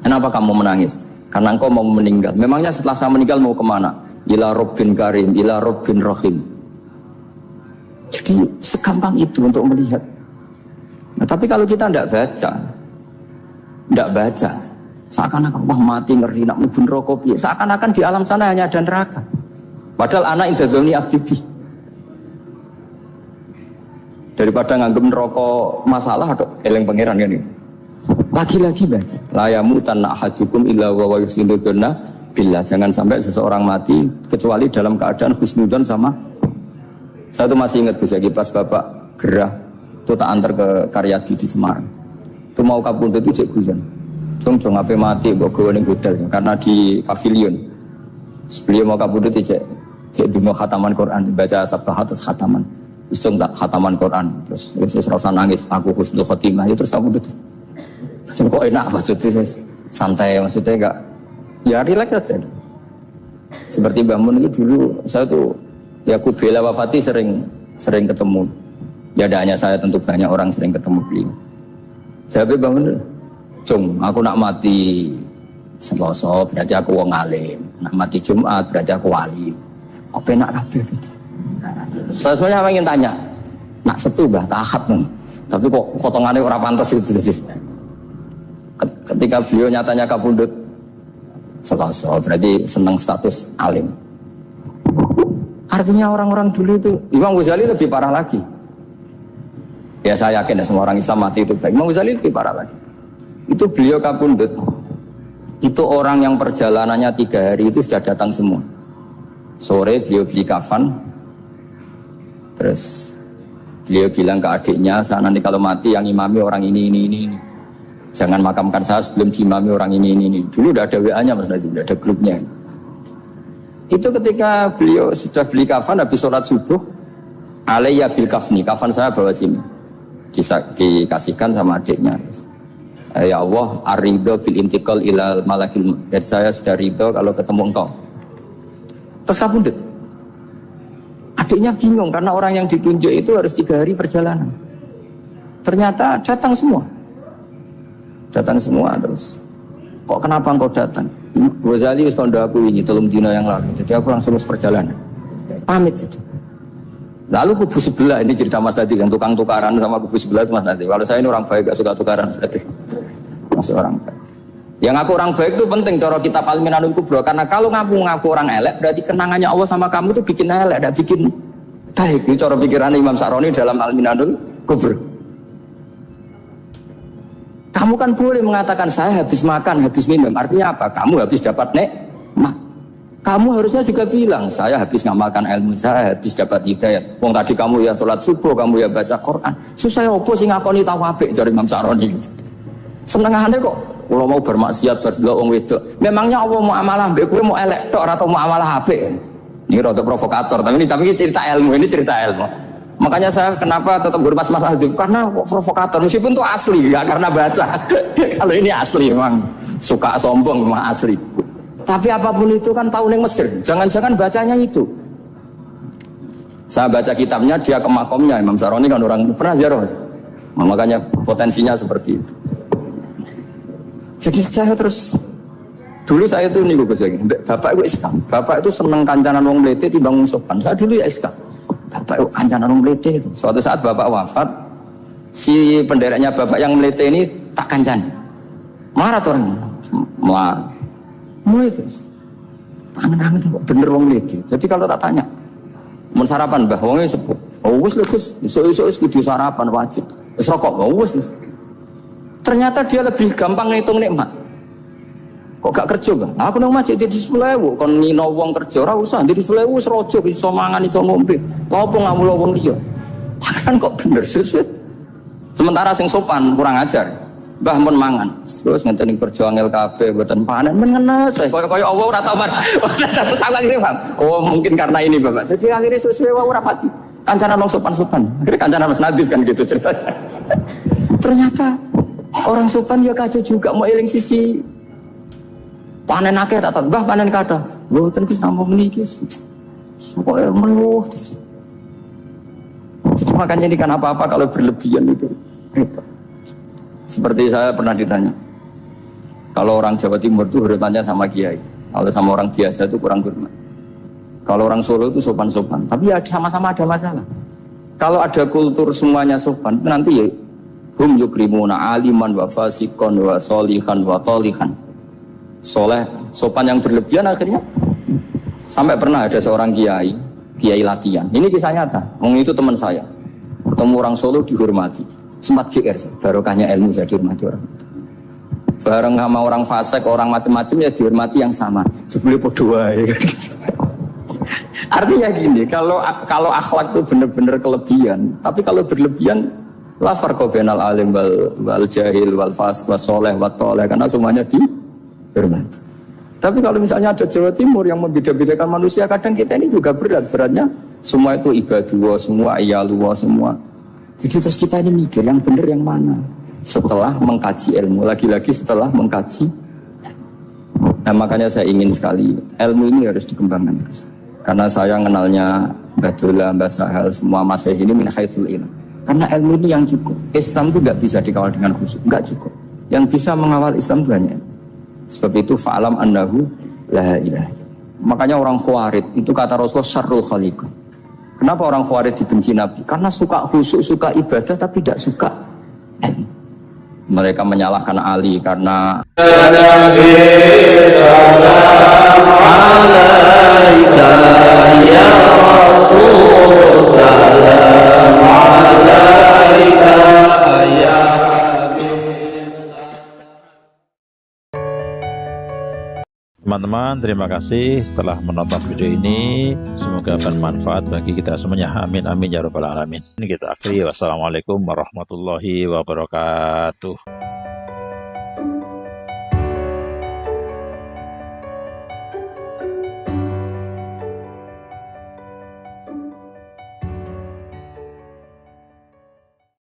kenapa kamu menangis? Karena engkau mau meninggal. Memangnya setelah saya meninggal mau kemana? Ila Rabbin Karim, ila Rabbin Rahim. Jadi segampang itu untuk melihat. Nah, tapi kalau kita tidak baca, seakan-akan wah mati ngeri nak mlebu neraka piye. Seakan-akan di alam sana hanya ada neraka. Padahal anak indadzoni abdi. Daripada nganggep neraka masalah atau eleng pangeran kan ini. Lagi-lagi baca. La yamutan ahadukum illa wa yusinuduna billah. Jangan sampai seseorang mati kecuali dalam keadaan husnudzon sama. Saya tuh masih ingat Gus Yagi pas Bapak gerah itu tak antar ke Karyadi di Semarang. Itu mau kapundhut itu cek guyon. Jong ape mati mbok gawe ning hotel karena di pavilion. Sebelum mau kapundhut cek dungo khataman Quran, baca sabtahat khataman. Terus tak khataman Quran, terus rasa nangis, aku husnul khotimah, terus kamu itu kok enak maksudnya, santai maksudnya enggak, ya relax aja. Seperti Mbah Mun itu dulu, saya tuh ya aku bela wafati sering ketemu, ya ada hanya saya tentu banyak orang sering ketemu beliau. Jawabnya Mbah Mun, Jung, aku nak mati Selasa berarti aku wong alim, nak mati Jumat berarti aku wali, kok penak kabeh gitu. Saya sebenarnya ingin tanya, nak setu bah tahat nih, tapi kok potongannya orang pantas itu. Ketika beliau nyatanya kapundhut Selasa, berarti senang status alim. Artinya orang-orang dulu itu, Imam Ghazali lebih parah lagi. Ya saya yakin ya semua orang Islam mati itu baik. Imam Ghazali lebih parah lagi. Itu beliau kapundhut, itu orang yang perjalanannya 3 hari itu sudah datang semua. Sore beliau beli kafan. Terus beliau bilang ke adiknya, saya nanti kalau mati yang imami orang ini. Jangan makamkan saya sebelum diimami orang ini. Dulu udah ada WA-nya Mas Nabi, udah ada grupnya. Itu ketika beliau sudah beli kafan habis sholat subuh, alayya bil kafni, kafan saya bawa sini. Dikasihkan sama adiknya. Ya Allah, ar-ridho bil intiqal ilal malakil. Jadi saya sudah ridho kalau ketemu engkau. Terus kapundhut. Adiknya bingung karena orang yang ditunjuk itu harus 3 hari perjalanan. Ternyata datang semua terus. Kok kenapa engkau datang? Ghazali wis tondo aku ini 3 dina yang lalu. Jadi aku langsung perjalanan. Pamit itu. Lalu kubu sebelah ini cerita Mas Nadi kan tukang tukaran sama kubu sebelah itu Mas Nadi. Kalau saya ini orang baik gak suka tukaran berarti masih orang baik. Yang ngaku orang baik itu penting cara kitab Al-Minanul Kubra, karena kalau ngaku orang elek berarti kenangannya Allah sama kamu itu bikin elek, tidak bikin baik. Ini cara pikiran Imam Sa'roni dalam Al-Minanul Kubra. Kamu kan boleh mengatakan saya habis makan, habis minum, artinya apa? Kamu habis dapat nikmat. Kamu harusnya juga bilang saya habis ngamalkan ilmu, saya habis dapat hidayah. Wong tadi kamu ya sholat subuh, kamu ya baca Quran. Susah opo sing ngakoni tawabik dari Imam Sa'roni. Senengane kok kalau mau bermaksiat berdelok wong wedok. Memangnya Allah mau amalah mbek kowe mau elek tok atau mau amalah apik? Ini rada provokator, tapi ini cerita ilmu, Makanya saya kenapa tetap bermas Mas Azif, karena provokator meskipun itu asli ya karena baca. Kalau ini asli memang suka sombong memang asli. Tapi apapun itu kan tahu yang Mesir. Jangan-jangan bacanya itu. Saya baca kitabnya, dia ke makomnya Imam Sa'roni kan orang pernah ziarah. Makanya potensinya seperti itu. Jadi saya terus Dulu saya itu nih Gus lagi, bapak itu SK. Bapak itu seneng kancanan wong mlete timbang wong sopan. Saya dulu ya SK. Bapak itu kancanan wong mlete itu. Suatu saat bapak wafat, si pendereknya bapak yang mlete ini tak kancan. Marah tuh orang. Mulai terus. Tangan-tangan bener wong mlete. Jadi kalau tak tanya, mau sarapan mbah wongnya sepuh. Oh wis lho Gus, iso-iso wis kudu sarapan wajib. Wis rokok wis. Ternyata dia lebih gampang ngitung nikmat. Kok gak kerja kan? Aku nang masjid di 10.000, kon nino wong kerja ora usah di 10.000 wis rojo iso mangan iso ngombe. Lopo ngamul wong liya. Kan kok bener sesuai. Sementara sing sopan kurang ajar. Mbah mun mangan. Terus ngenteni kerja angel kabeh mboten panen men ngenes. Kaya Allah ora tau mar. Oh, mungkin karena ini Bapak. Jadi akhirnya sesuai wae ora pati. Kancanan wong sopan-sopan. Akhirnya kancanan Mas Nadif kan gitu ceritanya. Ternyata orang sopan ya kacau juga mau eling sisi panen akeh tak tahu, bah panen kada. Mboten Gus namung niki. Pokoke meluh terus. Jadi makanya ini kan apa-apa kalau berlebihan itu repot. Seperti saya pernah ditanya, kalau orang Jawa Timur itu hormatnya sama kiai, kalau sama orang biasa itu kurang hormat. Kalau orang Solo itu sopan-sopan, tapi ya sama-sama ada masalah. Kalau ada kultur semuanya sopan, nanti ya hum yukrimuna aliman wa fasikon wa solihan wa tolihan. Soleh, sopan yang berlebihan akhirnya sampai pernah ada seorang kiai latihan. Ini kisah nyata. Itu teman saya. Ketemu orang Solo dihormati. Sempat GR, barokahnya ilmu saya dihormati orang. Bareng sama orang fasik, orang macam-macam ya dihormati yang sama. Sebelum berdoa ya kan gitu. Artinya gini, kalau akhlak itu benar-benar kelebihan, tapi kalau berlebihan la farqa bainal alim wal jahil wal fasik was soleh wat toleh, karena semuanya dihormati. Tapi kalau misalnya ada Jawa Timur yang membeda-bedakan manusia, kadang kita ini juga beratnya semua itu ibadullah, semua iyalullah, semua. Jadi terus kita ini mikir yang benar yang mana setelah mengkaji ilmu, lagi-lagi setelah mengkaji. Nah makanya saya ingin sekali ilmu ini harus dikembangkan terus. Karena saya kenalnya Mbah Dola, Mbah Sahal, semua masyayikh ini min haitsul ilm. Karena ilmu ini yang cukup. Islam itu tidak bisa dikawal dengan khusyuk, enggak cukup. Yang bisa mengawal Islam banyak. Sebab itu fa'alam annahu la ilaha. Makanya orang Khawarij itu kata Rasulullah syarrul khaliq. Kenapa orang Khawarij dibenci Nabi? Karena suka khusyuk, suka ibadah tapi tidak suka ilmu. Mereka menyalahkan Ali karena teman-teman, terima kasih telah menonton video ini. Semoga bermanfaat bagi kita semuanya. Amin amin ya rabbal alamin. Ini kita akhiri. Wassalamualaikum warahmatullahi wabarakatuh.